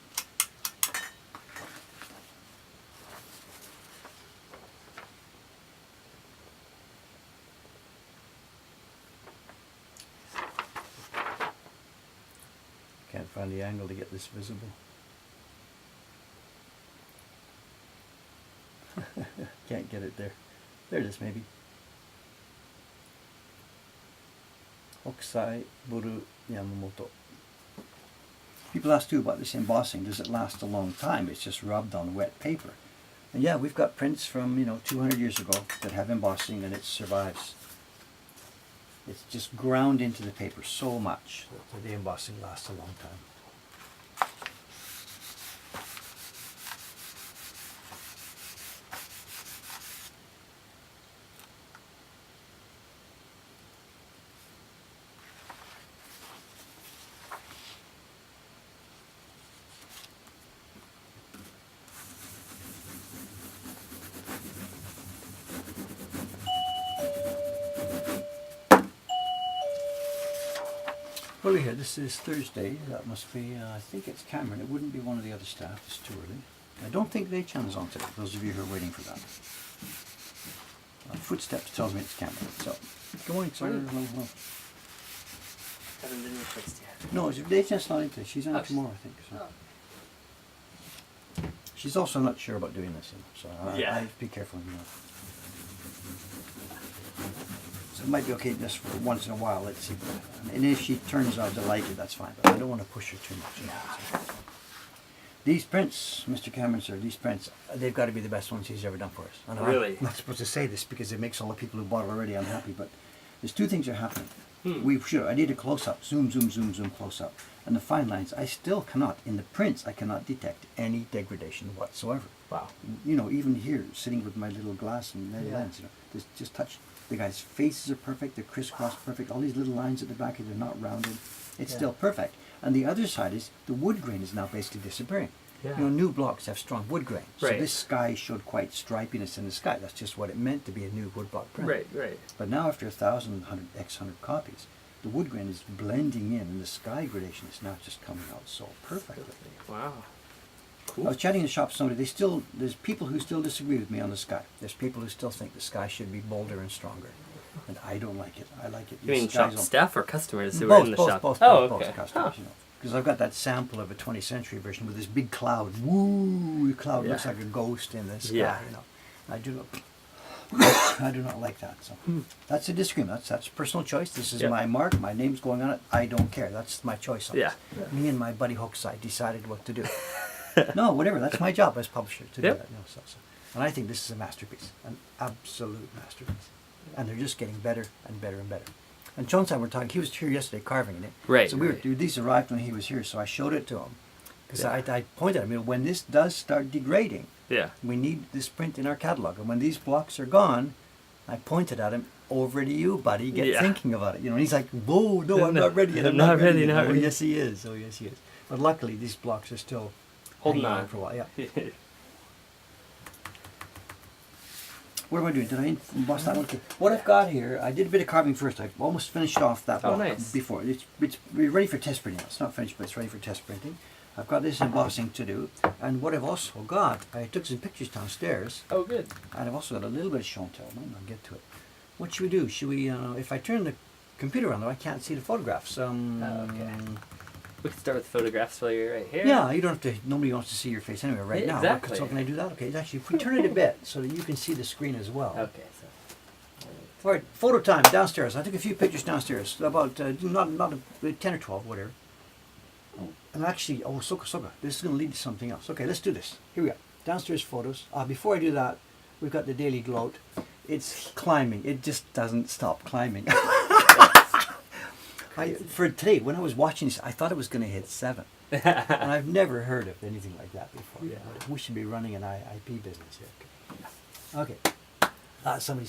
Speaker 1: find the angle to get this visible. Can't get it there. There it is, maybe. Hokusai Buru Yamamoto. People ask too about this embossing. Does it last a long time? It's just rubbed on wet paper. And yeah, we've got prints from 200 years ago that have embossing, and it survives. It's just ground into the paper so much that the embossing lasts a long time. What do we hear? This is Thursday. That must be, I think it's Cameron. It wouldn't be one of the other staff. It's too early. I don't think Lei-chan's on today, those of you who are waiting for that. Footsteps tells me it's Cameron. So, good morning, sir.
Speaker 2: Haven't been replaced yet.
Speaker 1: No, Lei-chan's not in today. She's on
Speaker 2: Oh,
Speaker 1: tomorrow, I think. So.
Speaker 2: Oh.
Speaker 1: She's also not sure about doing this, so
Speaker 2: Yeah.
Speaker 1: I'd be careful. So it might be okay just for once in a while. Let's see. And if she turns out delighted, that's fine. But I don't want to push her too much. These prints, Mr. Cameron, sir, these prints, they've got to be the best ones he's ever done for us. And
Speaker 2: Really?
Speaker 1: I'm not supposed to say this because it makes all the people who bought it already unhappy, but there's two things are happening. I did a close-up, zoom, close-up. And the fine lines, I still cannot, in the prints, I cannot detect any degradation whatsoever.
Speaker 2: Wow.
Speaker 1: Even here, sitting with my little glass and lens, just touch. The guy's faces are perfect, they're crisscross perfect, all these little lines at the back, they're not rounded. It's still perfect. And the other side is, the wood grain is now basically disappearing.
Speaker 2: Yeah.
Speaker 1: New blocks have strong wood grain. So
Speaker 2: Right.
Speaker 1: this sky showed quite stripiness in the sky. That's just what it meant to be a new wood block print.
Speaker 2: Right.
Speaker 1: But now after 1,000 copies, the wood grain is blending in and the sky gradation is now just coming out so perfectly.
Speaker 2: Wow.
Speaker 1: I
Speaker 2: Cool.
Speaker 1: was chatting in the shop with somebody, there's people who still disagree with me on the sky. There's people who still think the sky should be bolder and stronger. And I don't like it. I like it.
Speaker 2: You mean
Speaker 1: The
Speaker 2: shop
Speaker 1: skies don't-
Speaker 2: staff or customers who
Speaker 1: both,
Speaker 2: are in the
Speaker 1: both,
Speaker 2: shop?
Speaker 1: Both,
Speaker 2: oh,
Speaker 1: both
Speaker 2: okay.
Speaker 1: customers, Because I've got that sample of a 20th century version with this big cloud. Woo! The cloud looks
Speaker 2: Yeah.
Speaker 1: like a ghost in the sky.
Speaker 2: Yeah.
Speaker 1: I do not. I do not like that. So that's a disagreement. That's personal choice. This is
Speaker 2: Yeah.
Speaker 1: my mark. My name's going on it. I don't care. That's my choice. On
Speaker 2: Yeah.
Speaker 1: this. Me and my buddy Hokusai decided what to do. No, whatever. That's my job as publisher to do
Speaker 2: Yep.
Speaker 1: that. So. And I think this is a masterpiece, an absolute masterpiece. And they're just getting better and better and better. And Chonsai, we're talking. He was here yesterday carving it.
Speaker 2: Right,
Speaker 1: So
Speaker 2: right.
Speaker 1: these arrived when he was here. So I showed it to him because
Speaker 2: Yeah.
Speaker 1: I pointed at him. When this does start degrading,
Speaker 2: Yeah.
Speaker 1: we need this print in our catalog. And when these blocks are gone, I pointed at him. Over to you, buddy. Get
Speaker 2: Yeah.
Speaker 1: thinking about it. And he's like, "Whoa, no, I'm
Speaker 2: No,
Speaker 1: not ready yet. I'm
Speaker 2: I'm
Speaker 1: not
Speaker 2: not ready,
Speaker 1: yet."
Speaker 2: not
Speaker 1: Oh,
Speaker 2: ready.
Speaker 1: yes, he is. Oh, yes, he is. But luckily, these blocks are still
Speaker 2: Holding
Speaker 1: hanging
Speaker 2: on.
Speaker 1: for a while. Yeah. What am I doing? Did I emboss that one? Okay. What I've got here, I did a bit of carving first. I almost finished off that
Speaker 2: Oh,
Speaker 1: block
Speaker 2: nice.
Speaker 1: before. It's ready for test printing. It's not finished, but it's ready for test printing. I've got this embossing to do. And what I've also got, I took some pictures downstairs.
Speaker 2: Oh, good.
Speaker 1: And I've also got a little bit of Chantel. I might not get to it. What should we do? Should we, if I turn the computer on, though, I can't see the photographs.
Speaker 2: Okay. We can start with photographs while you're right here.
Speaker 1: Yeah, you don't have to, nobody wants to see your face anyway right now.
Speaker 2: Exactly.
Speaker 1: So can I do that? Okay, actually, if we turn it a bit so that you can see the screen as well.
Speaker 2: Okay, so.
Speaker 1: All right, photo time downstairs. I took a few pictures downstairs, about not 10 or 12, whatever. And actually, Soka, this is going to lead to something else. Okay, let's do this. Here we go. Downstairs photos. Before I do that, we've got the Daily Gloat. It's climbing. It just doesn't stop climbing. For today, when I was watching this, I thought it was going to hit 7. And I've never heard of anything like that before.
Speaker 2: Yeah.
Speaker 1: We should be running an IP business here. Okay. Somebody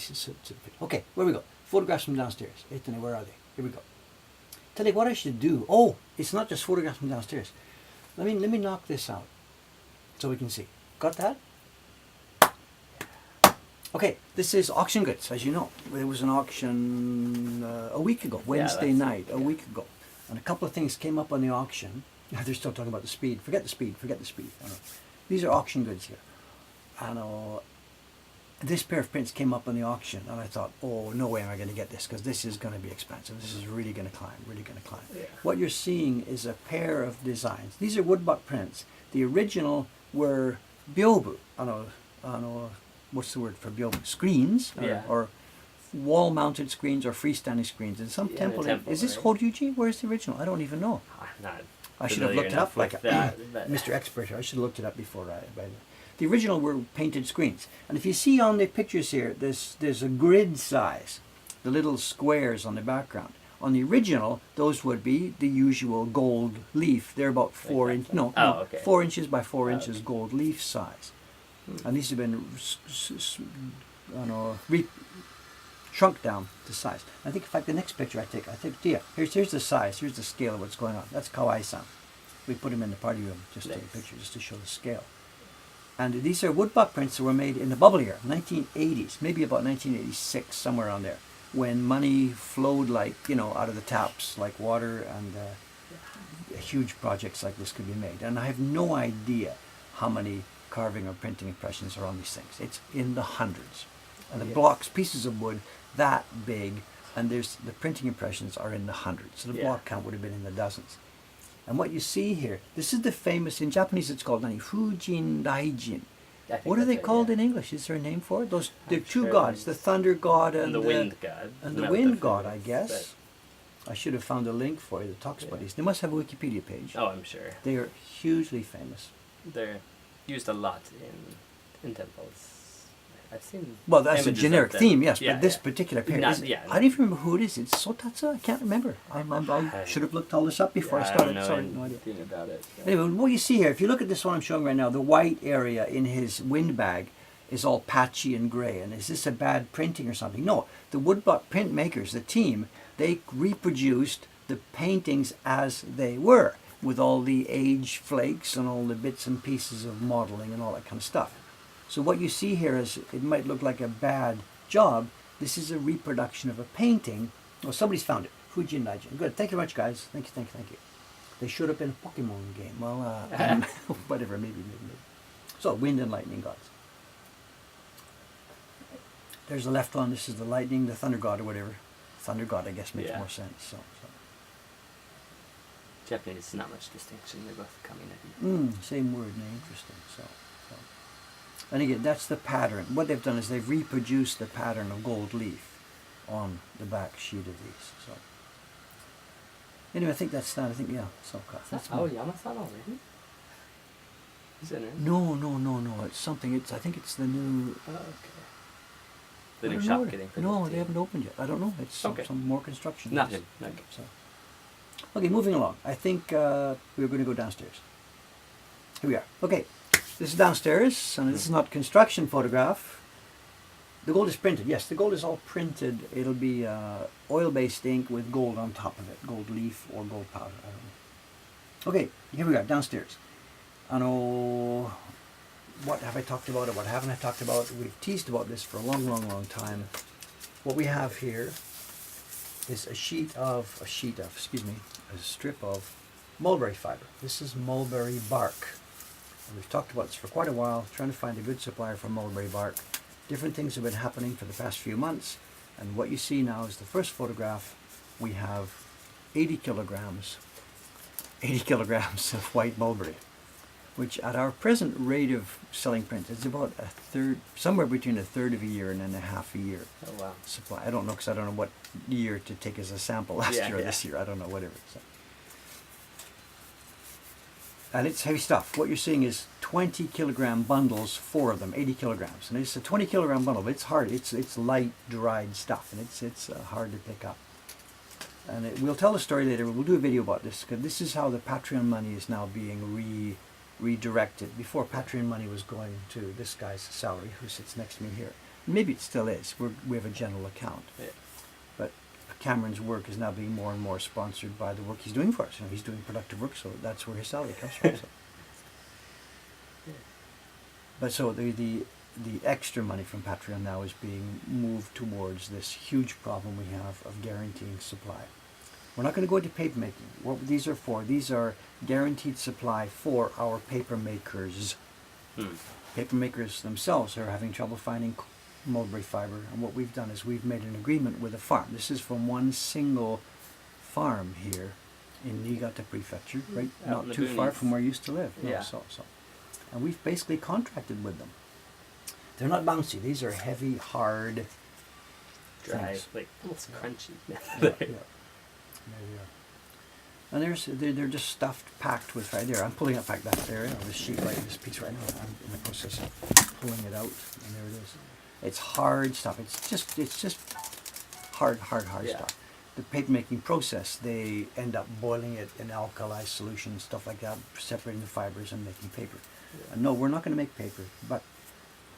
Speaker 1: okay, where we go? Photographs from downstairs. Ethan, where are they? Here we go. Tell you what I should do. Oh, it's not just photographs from downstairs. Let me knock this out so we can see. Got that? Okay, this is auction goods, as you know. There was an auction a week ago, Wednesday night, a week ago. And a couple of things came up on the auction. They're still talking about the speed. Forget the speed. These are auction goods here. And this pair of prints came up on the auction, and I thought, oh, no way am I going to get this, because this is going to be expensive. This is really going to climb, really going to climb.
Speaker 2: Yeah.
Speaker 1: What you're seeing is a pair of designs. These are woodbuck prints. The original were byobu, what's the word for byobu? Screens,
Speaker 2: Yeah.
Speaker 1: or wall-mounted screens or freestanding screens. In some
Speaker 2: Yeah,
Speaker 1: temple,
Speaker 2: the temple,
Speaker 1: is this
Speaker 2: right?
Speaker 1: Horyuji? Where's the original? I don't even know.
Speaker 2: I'm not.
Speaker 1: I should have
Speaker 2: familiar
Speaker 1: looked it up
Speaker 2: enough with
Speaker 1: like
Speaker 2: that, but-
Speaker 1: Mr. Expert here. I should have looked it up before the original were painted screens. And if you see on the pictures here, there's a grid size, the little squares on the background. On the original, those would be the usual gold leaf. They're about 4
Speaker 2: Like
Speaker 1: inch,
Speaker 2: that?
Speaker 1: no,
Speaker 2: Oh,
Speaker 1: no,
Speaker 2: okay.
Speaker 1: 4 inches by 4
Speaker 2: Oh,
Speaker 1: inches
Speaker 2: okay.
Speaker 1: gold leaf size. And these have been shrunk down to size. I think, in fact, the next picture I think, yeah, here's the size, here's the scale of what's going on. That's Kawai-san. We put him in the party room just to take a
Speaker 2: Nice.
Speaker 1: picture, just to show the scale. And these are woodbuck prints that were made in the bubble year, 1980s, maybe about 1986, somewhere around there, when money flowed like, out of the taps like water, and huge projects like this could be made. And I have no idea how many carving or printing impressions are on these things. It's in the hundreds. And the
Speaker 2: Yeah.
Speaker 1: blocks, pieces of wood that big, and the printing impressions are in the hundreds. So the
Speaker 2: Yeah.
Speaker 1: block count would have been in the dozens. And what you see here, this is the famous, in Japanese it's called Fujin Daijin.
Speaker 2: I think
Speaker 1: What are
Speaker 2: that's
Speaker 1: they
Speaker 2: it,
Speaker 1: called
Speaker 2: yeah.
Speaker 1: in English? Is there a name for it? They're
Speaker 2: I'm
Speaker 1: two
Speaker 2: sure
Speaker 1: gods, the
Speaker 2: there's-
Speaker 1: thunder god
Speaker 2: And the wind god.
Speaker 1: and the
Speaker 2: Not
Speaker 1: wind god, I
Speaker 2: famous,
Speaker 1: guess. I should have found a link for you that talks about
Speaker 2: Yeah.
Speaker 1: these. They must have a Wikipedia page.
Speaker 2: but- Oh, I'm sure.
Speaker 1: They are hugely famous.
Speaker 2: They're used a lot in temples. I've seen.
Speaker 1: Well, that's a
Speaker 2: images
Speaker 1: generic
Speaker 2: of them.
Speaker 1: theme, yes,
Speaker 2: Yeah,
Speaker 1: but this
Speaker 2: yeah.
Speaker 1: particular pair,
Speaker 2: Not-
Speaker 1: isn't-
Speaker 2: yeah,
Speaker 1: I don't even remember who it is. It's Sotatsu? I can't remember. I should have looked all this up before I
Speaker 2: Yeah,
Speaker 1: started.
Speaker 2: don't know
Speaker 1: Sorry, no idea.
Speaker 2: anything about it. so-
Speaker 1: Anyway, what you see here, if you look at this one I'm showing right now, the white area in his windbag is all patchy and gray. And is this a bad printing or something? No. The woodbuck printmakers, the team, they reproduced the paintings as they were, with all the age flakes and all the bits and pieces of modeling and all that kind of stuff. So what you see here is, it might look like a bad job. This is a reproduction of a painting. Oh, somebody's found it. Fujin Daijin. Good. Thank you very much, guys. Thank you. They showed up in a Pokemon game. Well, whatever, maybe. So, wind and lightning gods. There's the left one. This is the lightning, the thunder god, or whatever. Thunder god, I guess, makes
Speaker 2: Yeah.
Speaker 1: more sense. So.
Speaker 2: Japanese, not much distinction. They're both coming in.
Speaker 1: Same word, no, interesting. So. And again, that's the pattern. What they've done is they've reproduced the pattern of gold leaf on the back sheet of these. So. Anyway, I think that's that. I think, yeah. So, that's
Speaker 2: Oh, Yama-san already? Is it in?
Speaker 1: No. It's something. I think it's the new.
Speaker 2: Oh, okay. The
Speaker 1: I
Speaker 2: new
Speaker 1: don't
Speaker 2: shop
Speaker 1: know.
Speaker 2: getting for
Speaker 1: No,
Speaker 2: the
Speaker 1: they haven't opened yet. I don't know. It's
Speaker 2: Okay.
Speaker 1: some more construction.
Speaker 2: Nothing.
Speaker 1: Yes.
Speaker 2: Okay.
Speaker 1: So. Okay, moving along. I think we're going to go downstairs. Here we are. Okay, this is downstairs, and this is not construction photograph. The gold is printed. Yes, the gold is all printed. It'll be oil-based ink with gold on top of it, gold leaf or gold powder. I don't know. Okay, here we are downstairs. I know. What have I talked about, or what haven't I talked about? We've teased about this for a long time. What we have here is a strip of mulberry fiber. This is mulberry bark. And we've talked about this for quite a while, trying to find a good supplier for mulberry bark. Different things have been happening for the past few months, and what you see now is the first photograph. We have 80 kilograms of white mulberry, which at our present rate of selling print is about a third, somewhere between a third of a year and then a half a year
Speaker 2: Oh, wow.
Speaker 1: supply. I don't know, because I don't know what year to take as a sample, last
Speaker 2: Yeah,
Speaker 1: year or
Speaker 2: yeah.
Speaker 1: this year. I don't know, whatever. So. And it's heavy stuff. What you're seeing is 20 kilogram bundles, 4 of them, 80 kilograms. And it's a 20 kilogram bundle, but it's hard. It's light, dried stuff, and it's hard to pick up. And we'll tell the story later. We'll do a video about this, because this is how the Patreon money is now being redirected. Before, Patreon money was going to this guy's salary, who sits next to me here. Maybe it still is. We have a general account.
Speaker 2: Yeah.
Speaker 1: But Cameron's work is now being more and more sponsored by the work he's doing for us. He's doing productive work, so that's where his salary comes from. So. But so the extra money from Patreon now is being moved towards this huge problem we have of guaranteeing supply. We're not going to go into paper making. What these are for? These are guaranteed supply for our paper makers. Paper makers themselves are having trouble finding mulberry fiber, and what we've done is we've made an agreement with a farm. This is from one single farm here in Niigata Prefecture, right?
Speaker 2: Out in
Speaker 1: Not
Speaker 2: the
Speaker 1: too far
Speaker 2: boonies.
Speaker 1: from where you used to live. No,
Speaker 2: Yeah.
Speaker 1: so. And we've basically contracted with them. They're not bouncy. These are heavy, hard
Speaker 2: Dry,
Speaker 1: things.
Speaker 2: like almost crunchy.
Speaker 1: Yeah, yeah. There they are. And they're just stuffed, packed with right there. I'm pulling up back that area, this sheet right, this piece right now. I'm in the process of pulling it out, and there it is. It's hard stuff. It's just hard
Speaker 2: Yeah.
Speaker 1: stuff. The paper making process, they end up boiling it in alkali solution, stuff like that, separating the fibers and making paper. And no, we're not going to make paper, but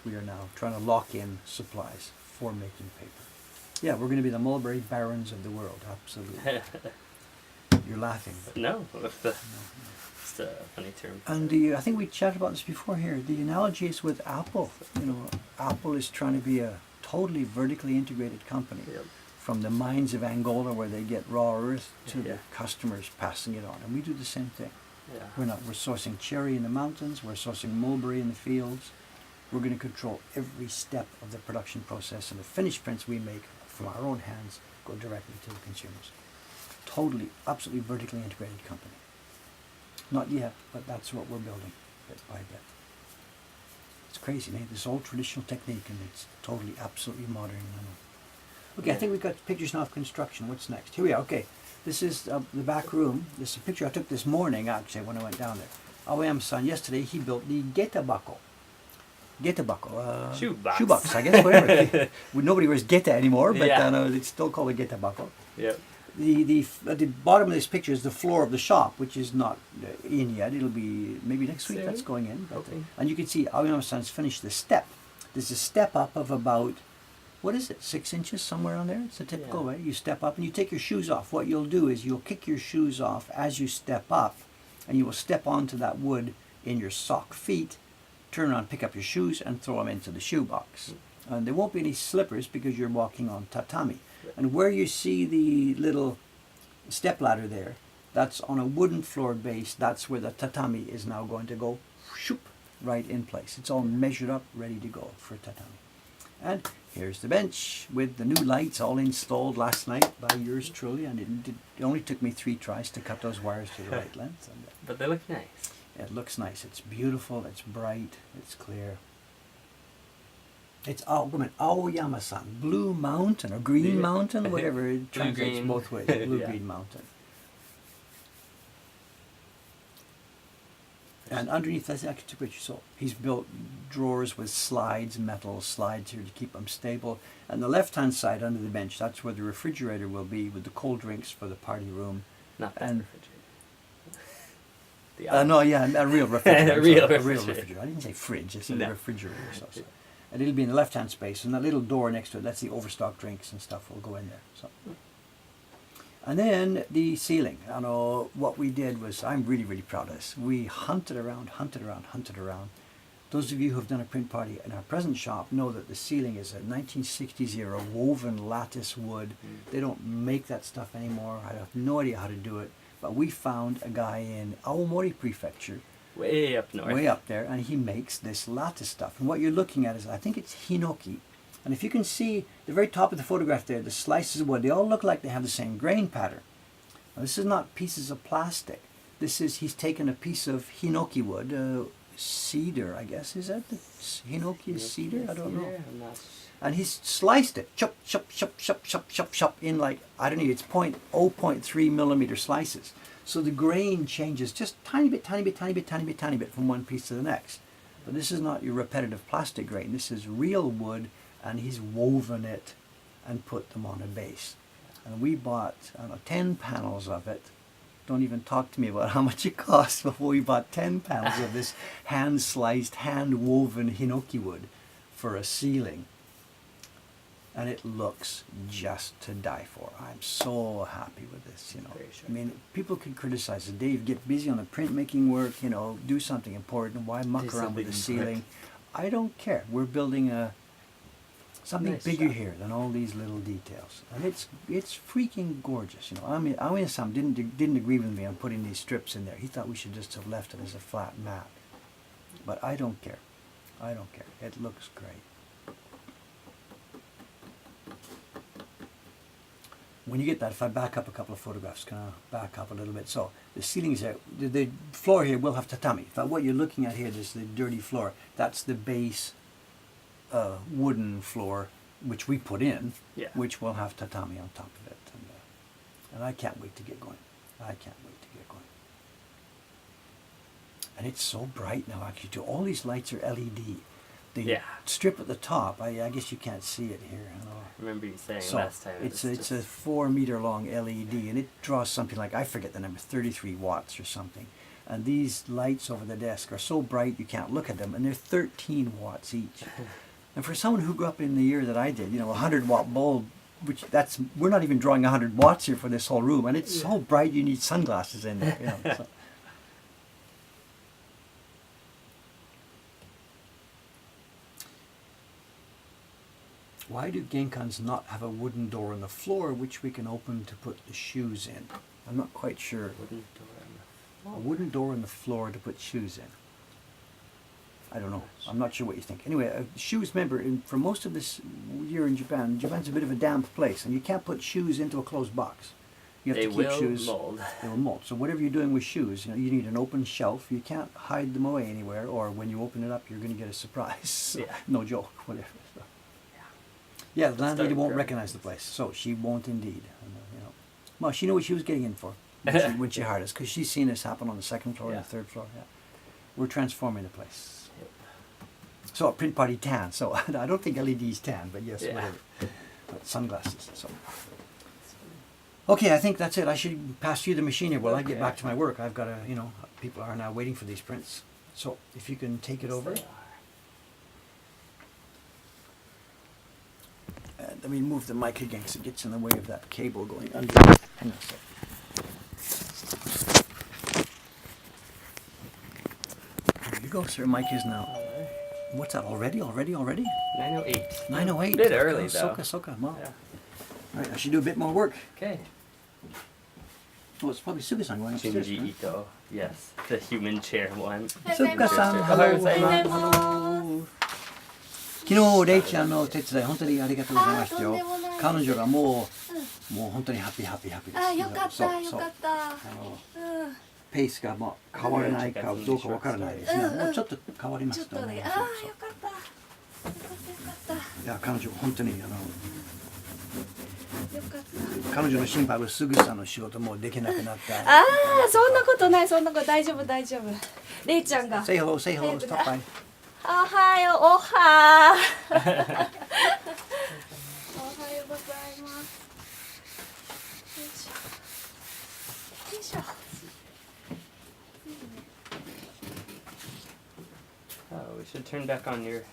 Speaker 1: we are now trying to lock in supplies for making paper. Yeah, we're going to be the mulberry barons of the world, absolutely. You're laughing. But
Speaker 2: No, it's a funny term.
Speaker 1: And I think we chatted about this before here. The analogy is with Apple. You know, Apple is trying to be a totally vertically integrated company.
Speaker 2: Yep.
Speaker 1: From the mines of Angola where they get raw earth to
Speaker 2: Yeah.
Speaker 1: the customers passing it on. And we do the same thing.
Speaker 2: Yeah.
Speaker 1: We're sourcing cherry in the mountains, we're sourcing mulberry in the fields. We're going to control every step of the production process, and the finished prints we make from our own hands go directly to the consumers. Totally, absolutely vertically integrated company. Not yet, but that's what we're building, bit by bit. It's crazy, eh? This old traditional technique, and it's totally, absolutely modern. Okay, I think we've got pictures now of construction. What's next? Here we are. Okay, this is the back room. This is a picture I took this morning, actually, when I went down there. Aoyama-san, yesterday, he built the getabako. Getabako.
Speaker 2: Shoebox.
Speaker 1: Shoebox, I guess, whatever. Nobody wears geta anymore, but
Speaker 2: Yeah.
Speaker 1: it's still called a getabako.
Speaker 2: Yep.
Speaker 1: At the bottom of this picture is the floor of the shop, which is not in yet. It'll be maybe next week.
Speaker 2: Soon?
Speaker 1: That's going in. But,
Speaker 2: Okay.
Speaker 1: and you can see Aoyama-san's finished the step. There's a step up of about, what is it, 6 inches, somewhere on there? It's a typical
Speaker 2: Yeah.
Speaker 1: way. You step up and you take your shoes off. What you'll do is you'll kick your shoes off as you step up, and you will step onto that wood in your sock feet, turn around, pick up your shoes, and throw them into the shoebox. And there won't be any slippers because you're walking on tatami. And where you see the little step ladder there, that's on a wooden floor base. That's where the tatami is now going to go, shoop, right in place. It's all measured up, ready to go for tatami. And here's the bench with the new lights all installed last night by yours truly. And it only took me 3 tries to cut those wires to the right length. And
Speaker 2: But they look nice.
Speaker 1: it looks nice. It's beautiful. It's bright. It's clear. It's Aoyama-san, Blue Mountain or Green
Speaker 2: Yeah.
Speaker 1: Mountain, whatever. It translates
Speaker 2: Blue-green.
Speaker 1: both ways. Blue
Speaker 2: Yeah.
Speaker 1: Green Mountain. And underneath that's actually two pictures. So he's built drawers with slides, metal slides here to keep them stable. And the left-hand side under the bench, that's where the refrigerator will be with the cold drinks for the party room.
Speaker 2: Not that
Speaker 1: And-
Speaker 2: refrigerator. The
Speaker 1: No, yeah, a real refrigerator.
Speaker 2: A real
Speaker 1: sorry,
Speaker 2: refrigerator.
Speaker 1: I didn't say fridge, I said
Speaker 2: No.
Speaker 1: refrigerator. So. And it'll be in the left-hand space, and that little door next to it, that's the overstock drinks and stuff will go in there. So. And then the ceiling. I know what we did was, I'm really, really proud of this. We hunted around. Those of you who have done a print party in our present shop know that the ceiling is a 1960s era woven lattice wood. They don't make that stuff anymore. I have no idea how to do it. But we found a guy in Aomori Prefecture,
Speaker 2: Way up north.
Speaker 1: way up there, and he makes this lattice stuff. And what you're looking at is, I think it's hinoki. And if you can see the very top of the photograph there, the slices of wood, they all look like they have the same grain pattern. Now, this is not pieces of plastic. This is, he's taken a piece of hinoki wood, cedar, I guess, is that? Hinoki is cedar? I don't know.
Speaker 2: I'm not.
Speaker 1: And he's sliced it, chop, chop, chop, chop, chop, chop, chop, in like, I don't know, it's 0.3 millimeter slices. So the grain changes just tiny bit from one piece to the next. But this is not your repetitive plastic grain. This is real wood, and he's woven it and put them on a base. And we bought, I don't know, 10 panels of it. Don't even talk to me about how much it cost before we bought 10 panels of this hand-sliced, hand-woven hinoki wood for a ceiling. And it looks just to die for. I'm so happy with this, you know.
Speaker 2: Very sure.
Speaker 1: I mean, people can criticize it. Dave, get busy on the printmaking work, you know, do something important. Why muck
Speaker 2: Do
Speaker 1: around with the
Speaker 2: something
Speaker 1: ceiling? I don't care. We're building something
Speaker 2: Nice
Speaker 1: bigger
Speaker 2: job.
Speaker 1: here than all these little details. And it's freaking gorgeous, you know. I mean, Aoyama-san didn't agree with me on putting these strips in there. He thought we should just have left it as a flat mat. But I don't care. I don't care. It looks great. when you get that, if I back up a couple of photographs, can I back up a little bit? So the ceilings there, the floor here will have tatami. What you're looking at here is the dirty floor. That's the base wooden floor, which we put in,
Speaker 2: Yeah.
Speaker 1: which will have tatami on top of it. And I can't wait to get going. I can't wait to get going. And it's so bright now, actually, too. All these lights are LED. The
Speaker 2: Yeah.
Speaker 1: strip at the top, I guess you can't see it here. I know.
Speaker 2: I remember you saying
Speaker 1: So
Speaker 2: last time.
Speaker 1: it's
Speaker 2: just,
Speaker 1: a 4 meter long LED, and it draws something like, I forget the number, 33 watts or something. And these lights over the desk are so bright you can't look at them, and they're 13 watts each. And for someone who grew up in the year that I did, 100-watt bulb, we're not even drawing 100 watts here for this whole room, and it's so bright you need sunglasses in there. So. Why do genkans not have a wooden door on the floor which we can open to put the shoes in? I'm not quite sure.
Speaker 2: wooden door.
Speaker 1: A wooden door on the floor to put shoes in. I don't know. I'm not sure what you think. Anyway, shoes, remember, for most of this year in Japan, Japan's a bit of a damp place, and you can't put shoes into a closed box. You have
Speaker 2: They
Speaker 1: to keep
Speaker 2: will
Speaker 1: shoes.
Speaker 2: mold.
Speaker 1: They will mold. So whatever you're doing with shoes, you need an open shelf. You can't hide them away anywhere, or when you open it up, you're going to get a surprise. So,
Speaker 2: Yeah.
Speaker 1: No joke, whatever. So. Yeah, the landlady
Speaker 2: Start
Speaker 1: won't
Speaker 2: growing.
Speaker 1: recognize the place, so she won't indeed. Well, she knew what she was getting in for when she hired us, because she's seen this happen on the second floor and
Speaker 2: Yeah.
Speaker 1: the third floor. Yeah. We're transforming the place. So a print party tan. So I don't think LED's tan, but yes,
Speaker 2: Yeah.
Speaker 1: whatever. But sunglasses. So. Okay, I think that's it. I should pass you the machine here while I get
Speaker 2: Okay.
Speaker 1: back to my work. I've got to, people are now waiting for these prints. So if you can take it over. Let me move the mic again because it gets in the way of that cable going under. Hang on a sec. There you go, sir. Mic is now. What's that, already?
Speaker 2: 9:08.
Speaker 1: 9:08.
Speaker 2: A bit early, though.
Speaker 1: Soka. Well,
Speaker 2: Yeah.
Speaker 1: all right, I should do a bit more work.
Speaker 2: Okay.
Speaker 1: Oh, it's probably Suga-san going upstairs.
Speaker 2: Shinji
Speaker 1: right?
Speaker 2: Ito. Yes. The human chair one.
Speaker 1: Suga-san,
Speaker 2: Hello,
Speaker 1: hello. Hello. 昨日レイちゃんのお手伝い本当にありがとうございましたよ。彼女がもう本当にハッピーです。
Speaker 3: あ、よかった
Speaker 1: そう
Speaker 3: よかった。
Speaker 1: ペースがもう変わらないかどうかわからないですね。もうちょっと変わりますと思います。
Speaker 3: ちょっとだけ。あー、よかった。よかった。
Speaker 1: いや彼女本当に
Speaker 3: よかった。
Speaker 1: 彼女の心配はすぐさんの仕事もうできなくなった。
Speaker 3: ああ、そんなことない、そんなこと大丈夫。レイちゃんが。
Speaker 1: Say hello, stop by.
Speaker 3: おはよう、おはー。おはようございます。よいしょ。よいしょ。
Speaker 2: Oh, we should turn back on your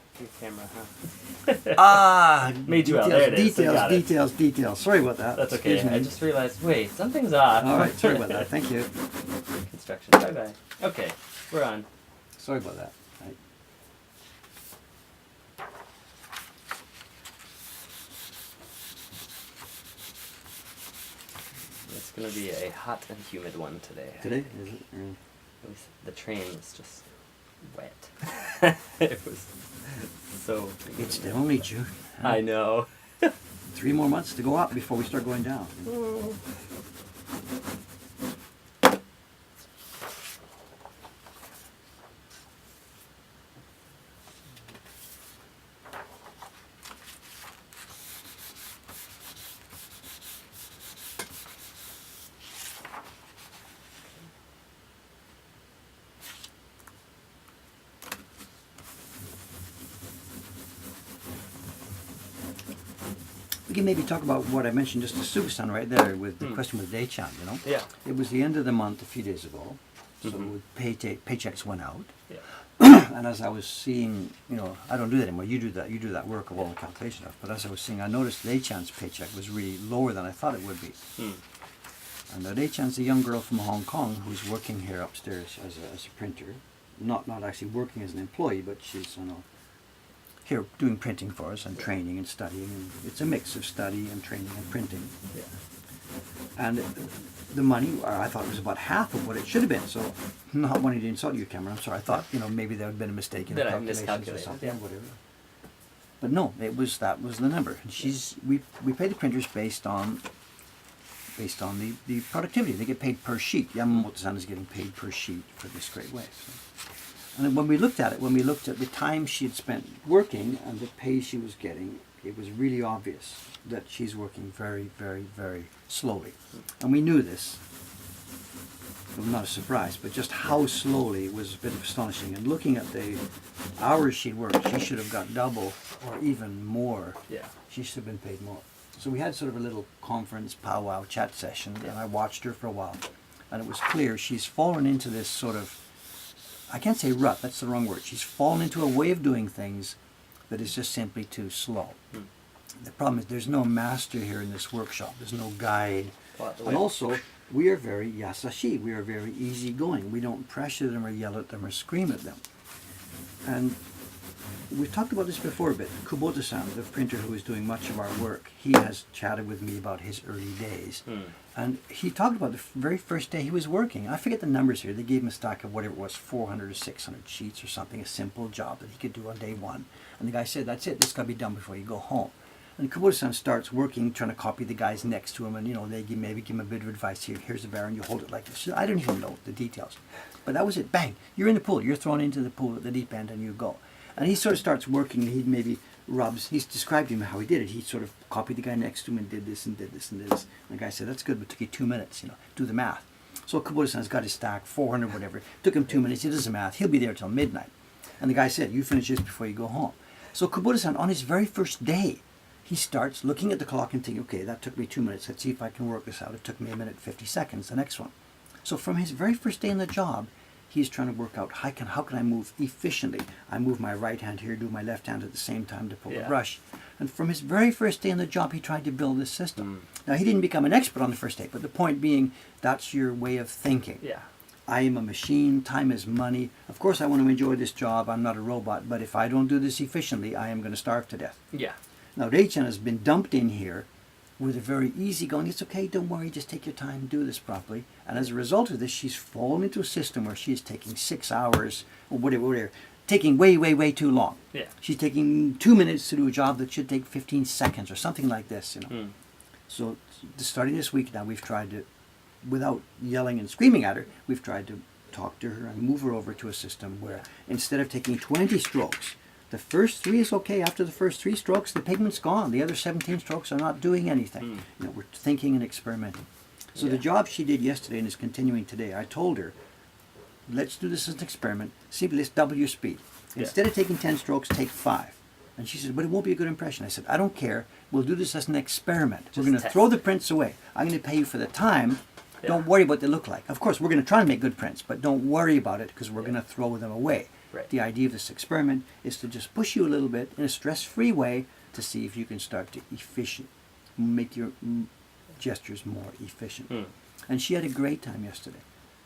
Speaker 2: camera, huh?
Speaker 1: Ah,
Speaker 2: Made you out. There it is. I got it.
Speaker 1: details. Sorry about that.
Speaker 2: That's okay.
Speaker 1: Excuse me.
Speaker 2: I just realized, wait, something's off.
Speaker 1: All right, sorry about that. Thank you.
Speaker 2: Construction. Bye-bye. Okay, we're on.
Speaker 1: Sorry about that. Right.
Speaker 2: It's going to be a hot and humid one today.
Speaker 1: Today is it?
Speaker 2: At least the train is just wet. It was so...
Speaker 1: It's still only June.
Speaker 2: I know.
Speaker 1: 3 more months to go up before we start going down. We can maybe talk about what I mentioned just to Susan right there with the question with Day-chan,
Speaker 2: Yeah.
Speaker 1: It was the end of the month a few days ago, so
Speaker 2: Mhm.
Speaker 1: paychecks went out.
Speaker 2: Yeah.
Speaker 1: And as I was seeing, I don't do that anymore. You do that work of all the calculation stuff. But as I was seeing, I noticed Day-chan's paycheck was really lower than I thought it would be.
Speaker 2: Hmm.
Speaker 1: And Day-chan's a young girl from Hong Kong who's working here upstairs as a printer. Not actually working as an employee, but she's here doing printing for us and training and studying. And it's a mix of study and training and printing.
Speaker 2: Yeah.
Speaker 1: And the money, I thought, was about half of what it should have been. So, not wanting to insult you, Cameron, I'm sorry. I thought, maybe there had been a mistake in the
Speaker 2: That I
Speaker 1: calculations or
Speaker 2: miscalculated,
Speaker 1: something,
Speaker 2: yeah.
Speaker 1: whatever. But no, that was the number. And we pay the printers based on based on the productivity. They get paid per sheet. Yamamoto-san is getting paid per sheet for this great way. So. And then when we looked at the time she had spent working and the pay she was getting, it was really obvious that she's working very, very, very slowly. And we knew this. Well, not a surprise, but just how slowly was a bit astonishing. And looking at the hours she'd worked, she should have got double or even more.
Speaker 2: Yeah.
Speaker 1: She should have been paid more. So we had sort of a little conference, powwow, chat session, and I watched her for a while. And it was clear she's fallen into this sort of, I can't say rut, that's the wrong word. She's fallen into a way of doing things that is just simply too slow. The problem is there's no master here in this workshop. There's no guide. And also, we are very yasashi. We are very easygoing. We don't pressure them or yell at them or scream at them. And we've talked about this before a bit. Kubota-san, the printer who is doing much of our work, he has chatted with me about his early days. And he talked about the very first day he was working. I forget the numbers here. They gave him a stack of whatever it was, 400 or 600 sheets or something, a simple job that he could do on day one. And the guy said, that's it. This got to be done before you go home. And Kubota-san starts working, trying to copy the guys next to him, and they maybe give him a bit of advice here. Here's the barrel, and you hold it like this. I don't even know the details, but that was it. Bang! You're in the pool. You're thrown into the pool at the deep end, and you go. And he sort of starts working. And he maybe rubs. He's described to him how he did it. He sort of copied the guy next to him and did this and did this and did this. And the guy said, "That's good, but it took you 2 minutes. Do the math." So Kubota-san's got his stack, 400 whatever. Took him 2 minutes. He does the math. He'll be there till midnight. And the guy said, "You finish this before you go home." So Kubota-san, on his very first day, he starts looking at the clock and thinking, okay, that took me 2 minutes. Let's see if I can work this out. It took me 1 minute 50 seconds, the next one. So from his very first day in the job, he's trying to work out how can I move efficiently. I move my right hand here, do my left hand at the same time to pull the brush. And from his very first day in the job, he tried to build this system. Now, he didn't become an expert on the first day, but the point being, that's your way of thinking.
Speaker 2: Yeah.
Speaker 1: I am a machine, time is money. Of course, I want to enjoy this job. I'm not a robot, but if I don't do this efficiently, I am going to starve to death.
Speaker 2: Yeah.
Speaker 1: Now, Rei-chan has been dumped in here with a very easy going, it's okay, don't worry, just take your time, do this properly. And as a result of this, she's fallen into a system where she is taking 6 hours, or whatever, taking way, way, way too long.
Speaker 2: Yeah.
Speaker 1: She's taking 2 minutes to do a job that should take 15 seconds or something like this, So, starting this week now, we've tried to, without yelling and screaming at her, we've tried to talk to her and move her over to a system where instead of taking 20 strokes, the first 3 is okay. After the first 3 strokes, the pigment's gone. The other 17 strokes are not doing anything. We're thinking and experimenting. So the job she did yesterday and is continuing today, I told her, let's do this as an experiment. Simply, let's double your speed. Instead of taking 10 strokes, take 5. And she said, but it won't be a good impression. I said, I don't care. We'll do this as an experiment. We're going to throw the prints away. I'm going to pay you for the time. Don't worry what they look like. Of course, we're going to try and make good prints, but don't worry about it because we're going to throw them away.
Speaker 2: Right.
Speaker 1: The idea of this experiment is to just push you a little bit in a stress-free way to see if you can start to make your gestures more efficient. And she had a great time yesterday.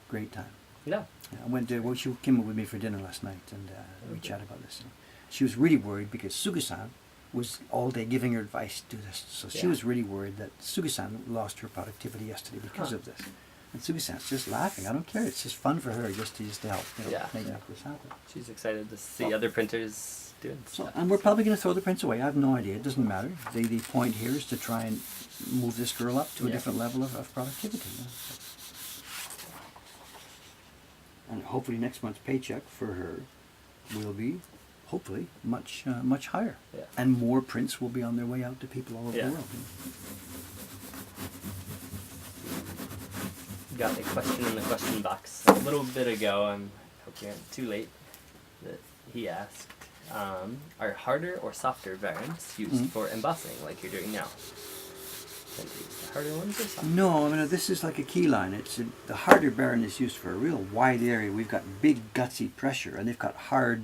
Speaker 1: Great time.
Speaker 2: Yeah.
Speaker 1: I went to, she came up with me for dinner last night and we chatted about this. She was really worried because Suga-san was all day giving her advice to do this. So she was really worried that Suga-san lost her productivity yesterday because of this. And Suga-san's just laughing. I don't care. It's just fun for her just to help make this happen.
Speaker 2: She's excited to see other printers doing stuff.
Speaker 1: And we're probably going to throw the prints away. I have no idea. It doesn't matter. The point here is to try and move this girl up to a different level of productivity. And hopefully next month's paycheck for her will be, hopefully, much higher.
Speaker 2: Yeah.
Speaker 1: And more prints will be on their way out to people all over the world.
Speaker 2: Got a question in the question box a little bit ago, I hope you're not too late, that he asked, are harder or softer variants used for embossing like you're doing now? Tend to use the harder ones or softer?
Speaker 1: No, I mean, this is like a key line. The harder baron is used for a real wide area. We've got big gutsy pressure and they've got hard,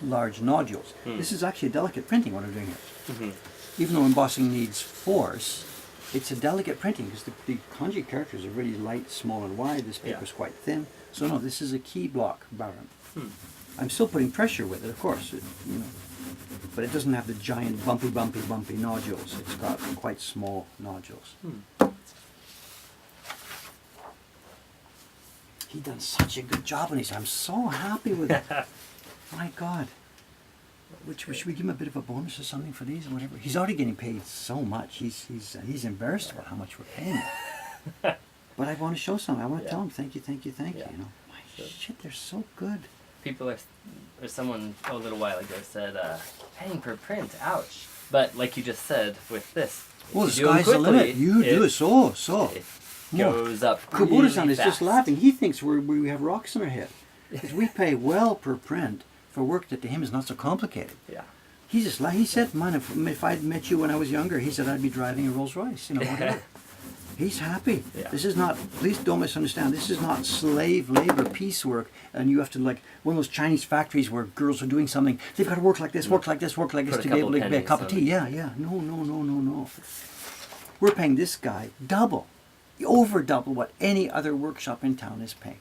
Speaker 1: large nodules. This is actually a delicate printing what I'm doing here. Even though embossing needs force, it's a delicate printing because the kanji characters are really light, small, and wide. This paper's quite thin. So no, this is a key block baron. I'm still putting pressure with it, of course, but it doesn't have the giant bumpy nodules. It's got quite small nodules. He done such a good job on these. I'm so happy with it. My God. Should we give him a bit of a bonus or something for these or whatever? He's already getting paid so much. He's embarrassed about how much we're paying him. But I want to show some. I want to
Speaker 2: Yeah.
Speaker 1: tell them thank you, thank you, thank
Speaker 2: Yeah.
Speaker 1: you. You know, my
Speaker 2: Sure.
Speaker 1: shit, they're so good.
Speaker 2: People are, or someone a little while ago said, paying per print, ouch. But like you just said, with this, if
Speaker 1: Oh,
Speaker 2: you
Speaker 1: the
Speaker 2: do 'em
Speaker 1: sky's the
Speaker 2: quickly,
Speaker 1: limit. You do it so.
Speaker 2: It
Speaker 1: More.
Speaker 2: goes up
Speaker 1: Kubota-san
Speaker 2: really
Speaker 1: is just
Speaker 2: fast.
Speaker 1: laughing. He thinks we have rocks in our head. 'Cause we pay well per print for work that to him is not so complicated.
Speaker 2: Yeah.
Speaker 1: He just he said, "Man, if I'd met you when I was younger, he said I'd be driving a Rolls Royce, you know, whatever." He's happy.
Speaker 2: Yeah.
Speaker 1: This is not. Please don't misunderstand. This is not slave labor, piecework, and you have to like one of those Chinese factories where girls are doing something. They've got to work like this, work like this, work like this
Speaker 2: Put a
Speaker 1: to be able to
Speaker 2: couple
Speaker 1: get a cup of
Speaker 2: pennies
Speaker 1: tea. Yeah. No. We're paying this guy double, over double what any other workshop in town is paying.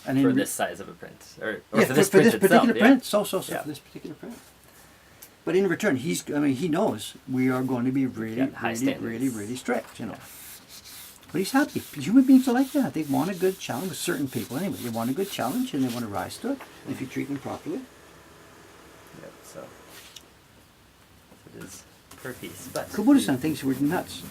Speaker 1: And
Speaker 2: For
Speaker 1: in
Speaker 2: this size of a print. Or
Speaker 1: yeah,
Speaker 2: for this
Speaker 1: for
Speaker 2: print
Speaker 1: this
Speaker 2: itself,
Speaker 1: particular
Speaker 2: yeah.
Speaker 1: print. So
Speaker 2: Yeah.
Speaker 1: for this particular print. But in return, he knows we are going to be
Speaker 2: Yeah, high standards.
Speaker 1: really strict, you know. But he's happy. Human beings are like that. They want a good challenge with certain people anyway. They want a good challenge and they want to rise to it. And if you treat them properly.
Speaker 2: Yep, so it is per piece. But
Speaker 1: Kubota-san thinks we're nuts.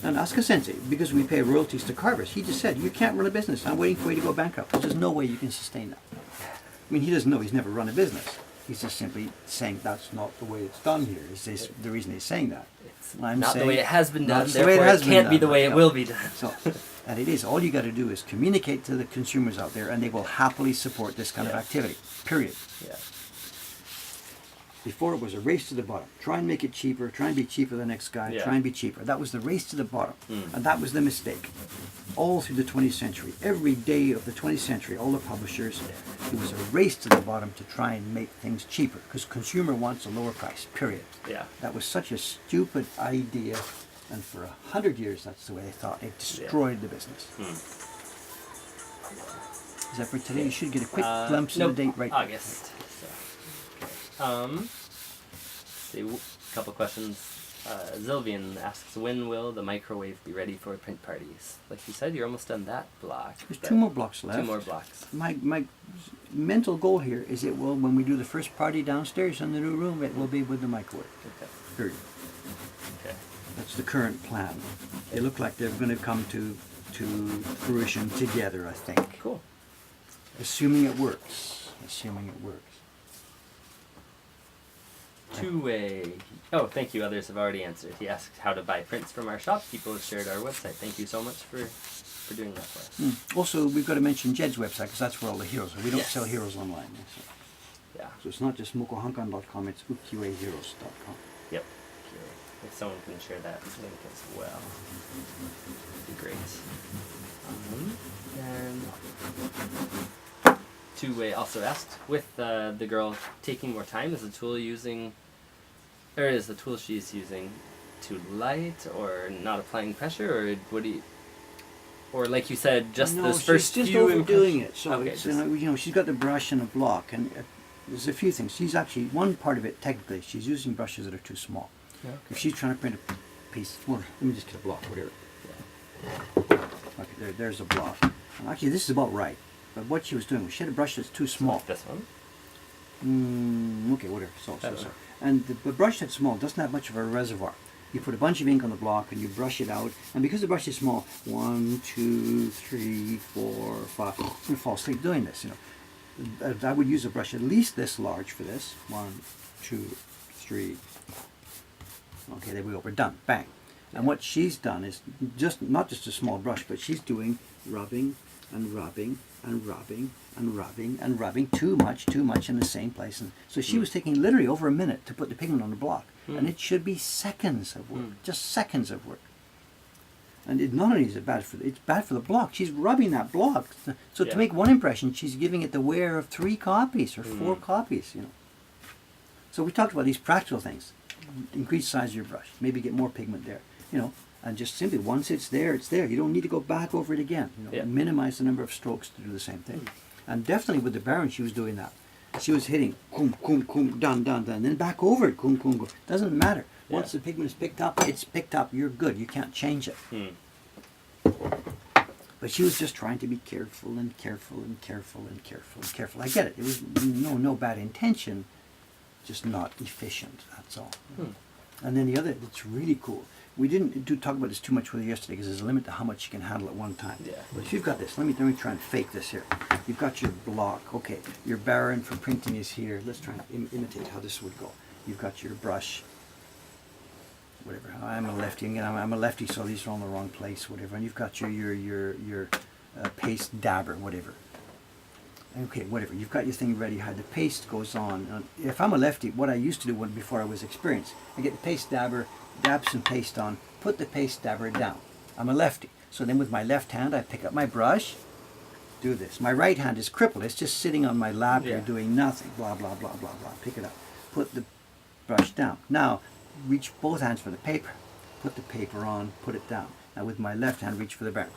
Speaker 1: And Asuka Sensei, because we pay royalties to carvers, he just said, you can't run a business. I'm waiting for you to go bankrupt. There's no way you can sustain that. I mean, he doesn't know. He's never run a business. He's just simply saying that's not the way it's done here. Is this the reason he's saying that?
Speaker 2: it's
Speaker 1: I'm
Speaker 2: not the
Speaker 1: saying
Speaker 2: way it has been done,
Speaker 1: not the way
Speaker 2: therefore
Speaker 1: it has been
Speaker 2: can't be
Speaker 1: done,
Speaker 2: the way
Speaker 1: right?
Speaker 2: it will be done.
Speaker 1: So, and it is. All you got to do is communicate to the consumers out there, and they will happily support this kind of
Speaker 2: Yeah.
Speaker 1: activity. Period.
Speaker 2: Yeah.
Speaker 1: Before it was a race to the bottom. Try and make it cheaper. Try and be cheaper than the next guy.
Speaker 2: Yeah.
Speaker 1: Try and be cheaper. That was the race to the bottom,
Speaker 2: Mm.
Speaker 1: and that was the mistake. All through the 20th century, every day of the 20th century, all the publishers, it was a race to the bottom to try and make things cheaper because consumer wants a lower price. Period.
Speaker 2: Yeah.
Speaker 1: That was such a stupid idea, and for 100 years, that's the way they thought. It destroyed the business. Is that for today? You should get a quick glimpse
Speaker 2: nope,
Speaker 1: of the date right
Speaker 2: August. So, okay. See, a couple questions. Zilvian asks, when will the microwave be ready for print parties? Like you said, you're almost done that block.
Speaker 1: There's
Speaker 2: but
Speaker 1: 2 more blocks left.
Speaker 2: 2 more blocks.
Speaker 1: My mental goal here is it will, when we do the first party downstairs in the new room, it will be with the microwave.
Speaker 2: Okay.
Speaker 1: Period.
Speaker 2: Okay.
Speaker 1: That's the current plan. They look like they're going to come to fruition together, I think.
Speaker 2: Cool.
Speaker 1: Assuming it works. Assuming it works.
Speaker 2: Two-way. Oh, thank you. Others have already answered. He asked how to buy prints from our shop. People have shared our website. Thank you so much for doing that for us.
Speaker 1: Also, we've got to mention Jed's website because that's where all the heroes are. We don't
Speaker 2: Yes.
Speaker 1: sell heroes online. So.
Speaker 2: Yeah.
Speaker 1: So it's not just mokohankan.com, it's ukiwaheroes.com.
Speaker 2: Yep. If someone can share that link as well, that'd be great. And Two-way also asked, with the girl taking more time, is the tool she's using too light or not applying pressure, or what do you? Or like you said, just
Speaker 1: no,
Speaker 2: those first
Speaker 1: she's just
Speaker 2: few
Speaker 1: overdoing it. So
Speaker 2: Okay,
Speaker 1: it's,
Speaker 2: just-
Speaker 1: she's got the brush and a block, and there's a few things. She's actually one part of it. Technically, she's using brushes that are too small.
Speaker 2: Okay.
Speaker 1: If she's trying to print a piece, well, let me just get a block, whatever.
Speaker 2: Yeah.
Speaker 1: Okay, there's a block. And actually, this is about right. But what she was doing was she had a brush that's too small.
Speaker 2: Like this one.
Speaker 1: Okay, whatever. So.
Speaker 2: Better.
Speaker 1: And the brush that's small doesn't have much of a reservoir. You put a bunch of ink on the block and you brush it out. And because the brush is small, 1, 2, 3, 4, 5. I'm going to fall asleep doing this. I would use a brush at least this large for this. 1, 2, 3. Okay, there we go. We're done. Bang. And what she's done is not just a small brush, but she's doing rubbing and rubbing and rubbing and rubbing and rubbing too much in the same place. And so she was taking literally over a minute to put the pigment on the block. And it should be seconds of work, just seconds of work. And it not only is it bad it's bad for the block. She's rubbing that block. So
Speaker 2: Yeah.
Speaker 1: to make one impression, she's giving it the wear of 3 copies or 4 copies, So we talked about these practical things. Increase the size of your brush. Maybe get more pigment there, and just simply once it's there, it's there. You don't need to go back over it again.
Speaker 2: Yeah.
Speaker 1: Minimize the number of strokes to do the same thing. And definitely with the Baron, she was doing that. She was hitting kum kum kum done done done, then back over it kum kum kum. Doesn't matter. Once
Speaker 2: Yeah.
Speaker 1: the pigment is picked up, it's picked up. You're good. You can't change it. But she was just trying to be careful and careful and careful and careful and careful. I get it. It was no bad intention, just not efficient. That's all. And then the other that's really cool we didn't talk about this too much with you yesterday because there's a limit to how much you can handle at one time.
Speaker 2: Yeah.
Speaker 1: But if you've got this, let me try and fake this here. You've got your block. Okay, your baren for printing is here. Let's try and imitate how this would go. You've got your brush. Whatever. I'm a lefty. Again, I'm a lefty, so these are all in the wrong place. Whatever. And you've got your paste dabber. Whatever. Okay, whatever. You've got your thing ready. How the paste goes on. If I'm a lefty, what I used to do before I was experienced, I get the paste dabber, dab some paste on, put the paste dabber down. I'm a lefty. So then with my left hand, I pick up my brush, do this. My right hand is crippled. It's just sitting on my lap here doing nothing. Blah, blah, blah, blah, blah. Pick it up. Put the brush down. Now, reach both hands for the paper. Put the paper on, put it down. Now with my left hand, reach for the baren.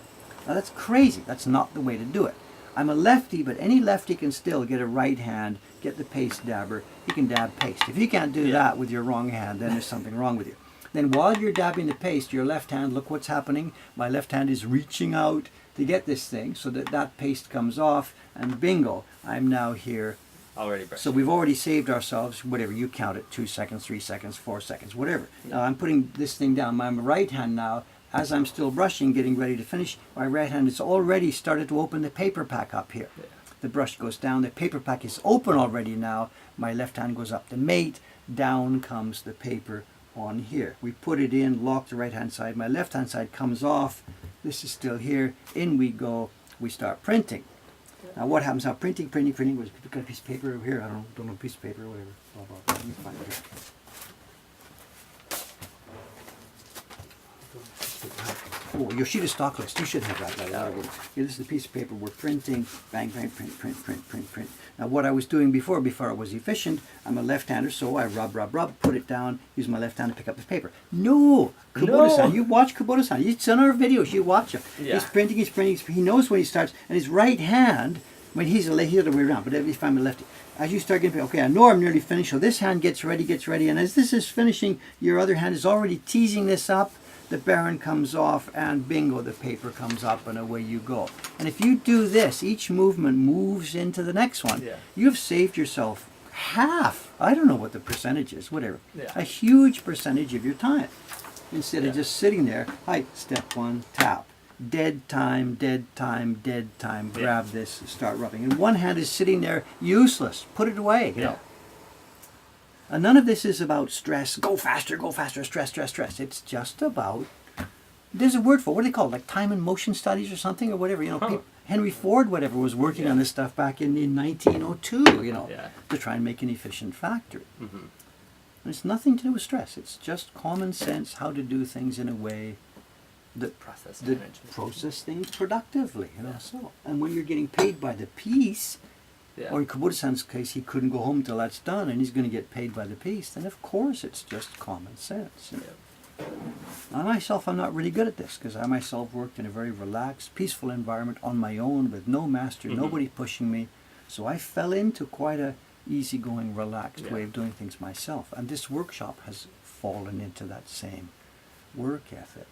Speaker 1: Now that's crazy. That's not the way to do it. I'm a lefty, but any lefty can still get a right hand, get the paste dabber. You can dab paste. If you can't do that with your wrong hand, then there's something wrong with you. Then while you're dabbing the paste, your left hand, look what's happening. My left hand is reaching out to get this thing so that that paste comes off, and bingo, I'm now here.
Speaker 2: Already brushed.
Speaker 1: So we've already saved ourselves, whatever, you count it, 2 seconds, 3 seconds, 4 seconds, whatever. Now I'm putting this thing down. My right hand now, as I'm still brushing, getting ready to finish, my right hand has already started to open the paper pack up here.
Speaker 2: Yeah.
Speaker 1: The brush goes down, the paper pack is open already now. My left hand goes up the mate, down comes the paper on here. We put it in, lock the right hand side, my left hand side comes off, this is still here, in we go, we start printing. Now what happens now? Printing, was got a piece of paper over here, I don't know, piece of paper or whatever. Blah, blah, blah. Let me find it here. Oh, Yoshida stock list. You should have that. Yeah, this is the piece of paper we're printing. Bang, bang, print. Now, what I was doing before I was efficient, I'm a left-hander, so I rub, put it down, use my left hand to pick up the paper. No! Kubota-san,
Speaker 2: No.
Speaker 1: you watch Kubota-san. It's on our videos. You watch him.
Speaker 2: Yeah.
Speaker 1: He's printing. He knows when he starts. And his right hand, when he's the other way around, but if I'm a lefty, as you start getting, okay, I know I'm nearly finished, so this hand gets ready, and as this is finishing, your other hand is already teasing this up. The baren comes off, and bingo, the paper comes up, and away you go. And if you do this, each movement moves into the next one.
Speaker 2: Yeah.
Speaker 1: You've saved yourself half. I don't know what the percentage is, whatever.
Speaker 2: Yeah.
Speaker 1: A huge percentage of your time. Instead of just sitting there, step one, tap. Dead time, grab this, start rubbing. And one hand is sitting there useless. Put it away, you know. And none of this is about stress. Go faster, stress. It's just about, there's a word for it. What do they call it? Like time and motion studies or something or whatever. You know, Henry Ford, whatever, was working on this stuff back in 1902, you know, to try and make an efficient factory. Mm-hmm. And it's nothing to do with stress. It's just common sense how to do things in a way that process things productively, you know. So, and when you're getting paid by the piece, or in Kubota-san's case, he couldn't go home till that's done, and he's going to get paid by the piece, then of course it's just common sense. You know? I myself, I'm not really good at this, because I myself worked in a very relaxed, peaceful environment on my own with no master, nobody pushing me. So I fell into quite a easygoing, relaxed way of doing things myself. And this workshop has fallen into that same work ethic.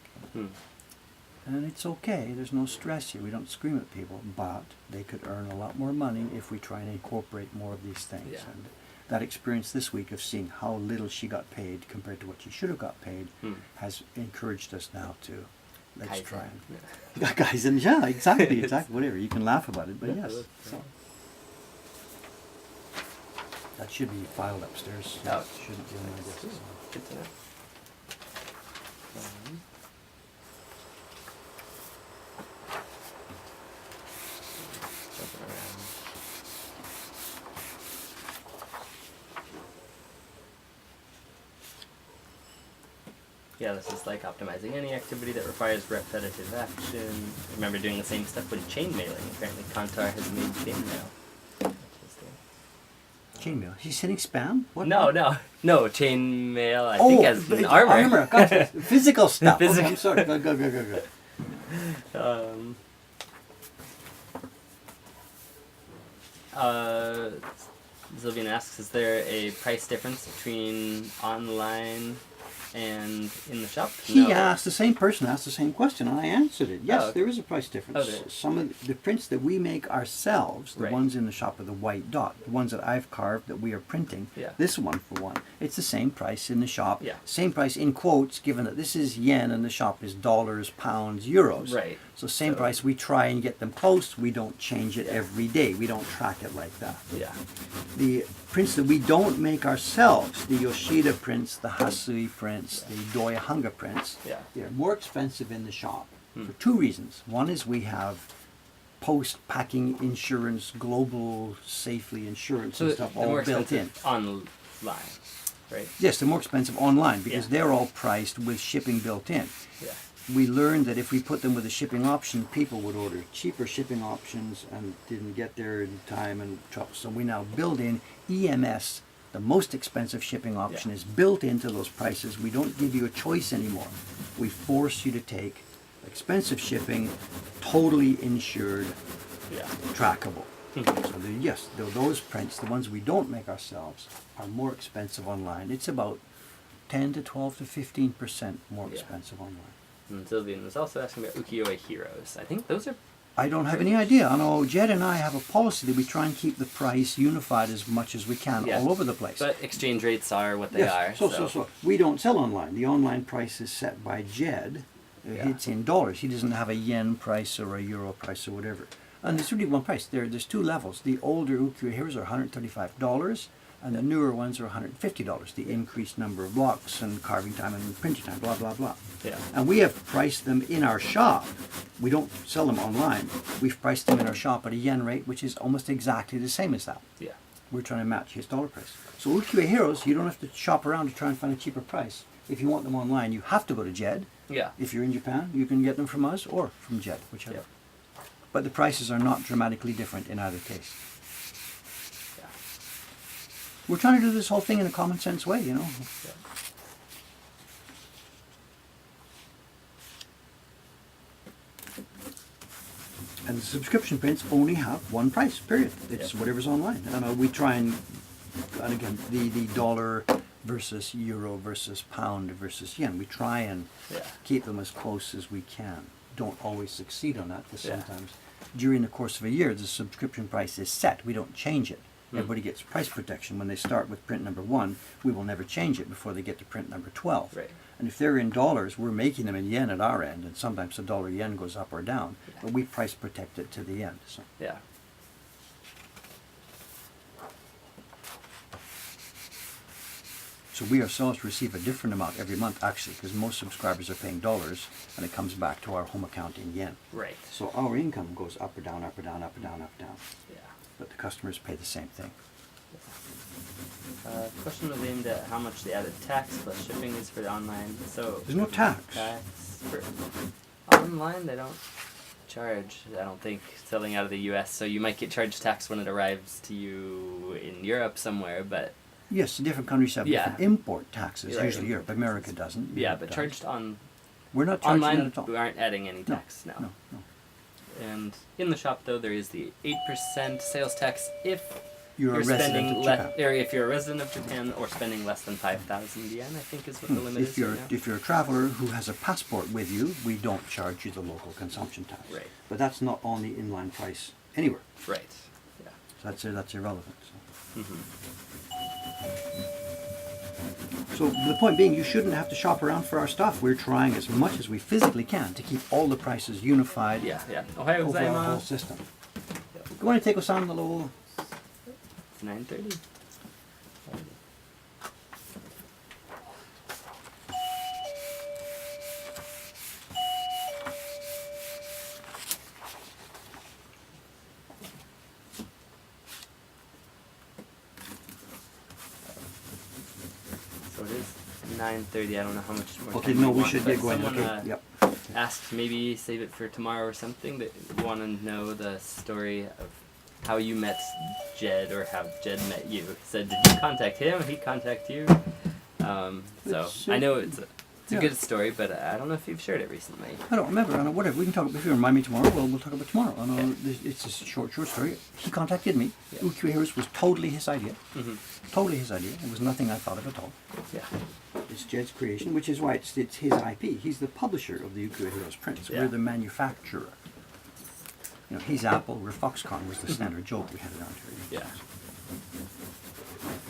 Speaker 1: And it's okay, there's no stress here, we don't scream at people, but they could earn a lot more money if we try and incorporate more of these things. And that experience this week of seeing how little she got paid compared to what she should have got paid has encouraged us now to, let's try and... Guys, and yeah, exactly, whatever, you can laugh about it, but yes. So. That should be filed upstairs.
Speaker 2: No.
Speaker 1: Shouldn't be on my desk.
Speaker 2: Good to know. Yeah, this is like optimizing any activity that requires repetitive action. I remember doing the same stuff with chain mailing. Apparently Kantar has made chainmail.
Speaker 1: Chainmail? He's sending spam? What?
Speaker 2: No, chainmail I think as an armor.
Speaker 1: Armor, gotcha. Physical stuff.
Speaker 2: Physical.
Speaker 1: Okay, I'm sorry. Go.
Speaker 2: Zilvian asks, is there a price difference between online And in the shop,
Speaker 1: He
Speaker 2: no.
Speaker 1: asked, the same person asked the same question, and I answered it. Yes,
Speaker 2: Oh, okay.
Speaker 1: there is a price difference.
Speaker 2: Oh, there is.
Speaker 1: Some of the prints that we make ourselves, the
Speaker 2: Right.
Speaker 1: ones in the shop with the white dot, the ones that I've carved that we are printing,
Speaker 2: Yeah.
Speaker 1: this one for one, it's the same price in the shop.
Speaker 2: Yeah.
Speaker 1: Same price in quotes, given that this is yen and the shop is dollars, pounds, euros.
Speaker 2: Right.
Speaker 1: So same
Speaker 2: So-
Speaker 1: price. We try and get them close. We don't change it
Speaker 2: Yeah.
Speaker 1: every day. We don't track it like that.
Speaker 2: Yeah.
Speaker 1: The prints that we don't make ourselves, the Yoshida prints, the Hasui prints, the Doyahanga prints,
Speaker 2: Yeah.
Speaker 1: they're more expensive in the shop
Speaker 2: Hmm.
Speaker 1: for two reasons. One is we have post-packing insurance, global safely insurance
Speaker 2: So
Speaker 1: and stuff
Speaker 2: they're
Speaker 1: all
Speaker 2: more
Speaker 1: built in.
Speaker 2: expensive online, right?
Speaker 1: Yes, they're more expensive online because
Speaker 2: Yeah.
Speaker 1: they're all priced with shipping built in.
Speaker 2: Yeah.
Speaker 1: We learned that if we put them with a shipping option, people would order cheaper shipping options and didn't get there in time and trouble. So we now build in EMS. The most expensive shipping option
Speaker 2: Yeah.
Speaker 1: is built into those prices. We don't give you a choice anymore. We force you to take expensive shipping, totally insured,
Speaker 2: Yeah.
Speaker 1: trackable.
Speaker 2: Mhm.
Speaker 1: So yes, those prints, the ones we don't make ourselves, are more expensive online. It's about 10 to 12 to 15% more
Speaker 2: Yeah.
Speaker 1: expensive online.
Speaker 2: And Sylvian was also asking about ukiyo-e heroes. I think those are
Speaker 1: I don't have any idea. I know Jed and I have a policy that we try and keep the price unified as much as we can
Speaker 2: Yeah.
Speaker 1: all over the place.
Speaker 2: But exchange rates are what they
Speaker 1: Yes,
Speaker 2: are.
Speaker 1: so we don't sell online. The online price is set by Jed.
Speaker 2: Yeah.
Speaker 1: It's in dollars. He doesn't have a yen price or a euro price or whatever. And there's really one price. There's two levels. The older ukiyo-e heroes are $135, and the newer ones are $150. The increased number of blocks and carving time and printing time, blah blah blah.
Speaker 2: Yeah.
Speaker 1: And we have priced them in our shop. We don't sell them online. We've priced them in our shop at a yen rate, which is almost exactly the same as that.
Speaker 2: Yeah.
Speaker 1: We're trying to match his dollar price. So ukiyo-e heroes, you don't have to shop around to try and find a cheaper price. If you want them online, you have to go to Jed.
Speaker 2: Yeah.
Speaker 1: If you're in Japan, you can get them from us or from Jed, whichever.
Speaker 2: Yep.
Speaker 1: But the prices are not dramatically different in either case.
Speaker 2: Yeah.
Speaker 1: We're trying to do this whole thing in a common sense way, you know.
Speaker 2: Yeah.
Speaker 1: And the subscription prints only have one price, period. It's
Speaker 2: Yep.
Speaker 1: whatever's online. And we try and again, the dollar versus euro versus pound versus yen, we try and
Speaker 2: Yeah.
Speaker 1: keep them as close as we can. Don't always succeed on that because
Speaker 2: Yeah.
Speaker 1: sometimes during the course of a year the subscription price is set. We don't change it. Everybody gets price protection. When they start with print number 1, we will never change it before they get to print number 12.
Speaker 2: Right.
Speaker 1: And if they're in dollars, we're making them in yen at our end, and sometimes the dollar yen goes up or down, but we price protect it to the end. So.
Speaker 2: Yeah.
Speaker 1: So we ourselves receive a different amount every month, actually, because most subscribers are paying dollars, and it comes back to our home account in yen.
Speaker 2: Right.
Speaker 1: So our income goes up or down, up or down, up or down, up or down.
Speaker 2: Yeah.
Speaker 1: But the customers pay the same thing.
Speaker 2: Question was aimed at how much the added tax plus shipping is for the online. So
Speaker 1: There's no tax.
Speaker 2: for online, they don't charge. I don't think selling out of the U.S. So you might get charged tax when it arrives to you in Europe somewhere, but
Speaker 1: Yes, different countries have
Speaker 2: Yeah.
Speaker 1: different import taxes.
Speaker 2: Right.
Speaker 1: Usually Europe, America doesn't.
Speaker 2: yeah,
Speaker 1: Europe
Speaker 2: but
Speaker 1: does.
Speaker 2: charged on
Speaker 1: We're not charging
Speaker 2: online,
Speaker 1: it at all.
Speaker 2: we aren't adding any
Speaker 1: No,
Speaker 2: tax.
Speaker 1: No, no.
Speaker 2: And in the shop though, there is the 8% sales tax if
Speaker 1: You're a resident
Speaker 2: spending
Speaker 1: of Japan.
Speaker 2: or if you're a resident of Japan or spending less than 5,000 yen, I think is what the limit
Speaker 1: If
Speaker 2: is
Speaker 1: you're
Speaker 2: right now.
Speaker 1: if you're a traveler who has a passport with you, we don't charge you the local consumption tax.
Speaker 2: Right.
Speaker 1: But that's not on the inline price anywhere.
Speaker 2: Right. Yeah.
Speaker 1: So that's irrelevant. So.
Speaker 2: Mhm.
Speaker 1: So the point being, you shouldn't have to shop around for our stuff. We're trying as much as we physically can to keep all the prices unified
Speaker 2: Yeah, yeah. Ohayou
Speaker 1: over our whole
Speaker 2: gozaimasu.
Speaker 1: system. You want to take us on the little?
Speaker 2: It's 9:30. So it is 9:30. I don't know how much more.
Speaker 1: Okay,
Speaker 2: time
Speaker 1: no,
Speaker 2: you
Speaker 1: we
Speaker 2: want,
Speaker 1: should
Speaker 2: but
Speaker 1: get going.
Speaker 2: someone,
Speaker 1: Okay, yep.
Speaker 2: asked maybe save it for tomorrow or something. That you want to know the story of how you met Jed or how Jed met you. He said, did you contact him? He contact you? So
Speaker 1: It's,
Speaker 2: I know it's It's a good story, but I don't know if you've shared it recently.
Speaker 1: I don't remember. I don't know, whatever. We can talk. If you remind me tomorrow, we'll talk about it tomorrow. I know it's a short story. He contacted me.
Speaker 2: Yeah.
Speaker 1: Ukiyo Heroes was totally his idea.
Speaker 2: Mm-hmm.
Speaker 1: Totally his idea. It was nothing I thought of at all.
Speaker 2: Yeah.
Speaker 1: It's Jed's creation, which is why it's his IP. He's the publisher of the Ukiyo Heroes prints.
Speaker 2: Yeah.
Speaker 1: We're the manufacturer. You know, he's Apple, we're Foxconn was the standard joke we had around here.
Speaker 2: Yeah.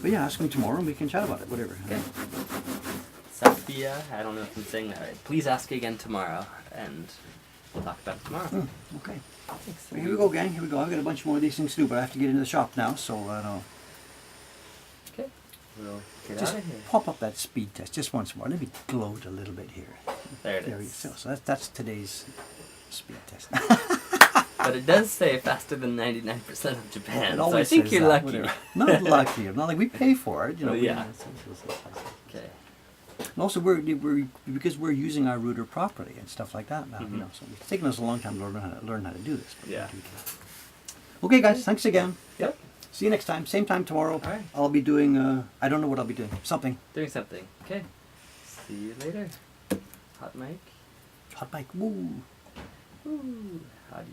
Speaker 1: But yeah, ask me tomorrow and we can chat about it, whatever.
Speaker 2: Okay. Sophia, I don't know if I'm saying that right. Please ask again tomorrow, and we'll talk about it tomorrow.
Speaker 1: Okay.
Speaker 2: Thanks.
Speaker 1: Well, here we go, gang. Here we go. I've got a bunch more of these things to do, but I have to get into the shop now, so I know.
Speaker 2: Okay. We'll get
Speaker 1: Just
Speaker 2: out of here.
Speaker 1: pop up that speed test just once more. Let me gloat a little bit here.
Speaker 2: There it
Speaker 1: There you
Speaker 2: is.
Speaker 1: go. So that's today's speed test.
Speaker 2: But it does say faster than 99% of Japan,
Speaker 1: It
Speaker 2: so I
Speaker 1: always
Speaker 2: think
Speaker 1: says
Speaker 2: you're
Speaker 1: that,
Speaker 2: lucky.
Speaker 1: whatever. Not lucky. I'm not like we pay for it, you know.
Speaker 2: Well, yeah. Okay.
Speaker 1: And also, because we're using our router properly and stuff like that now, you know. So it's taken us a long time to learn how to do this. But
Speaker 2: Yeah.
Speaker 1: we can. Okay, guys. Thanks again.
Speaker 2: Yep.
Speaker 1: See you next time. Same time tomorrow.
Speaker 2: All right.
Speaker 1: I'll be doing. I don't know what I'll be doing. Something.
Speaker 2: Doing something. Okay. See you later. Hot mic.
Speaker 1: Hot mic. Woo.
Speaker 2: Ooh. Hottie.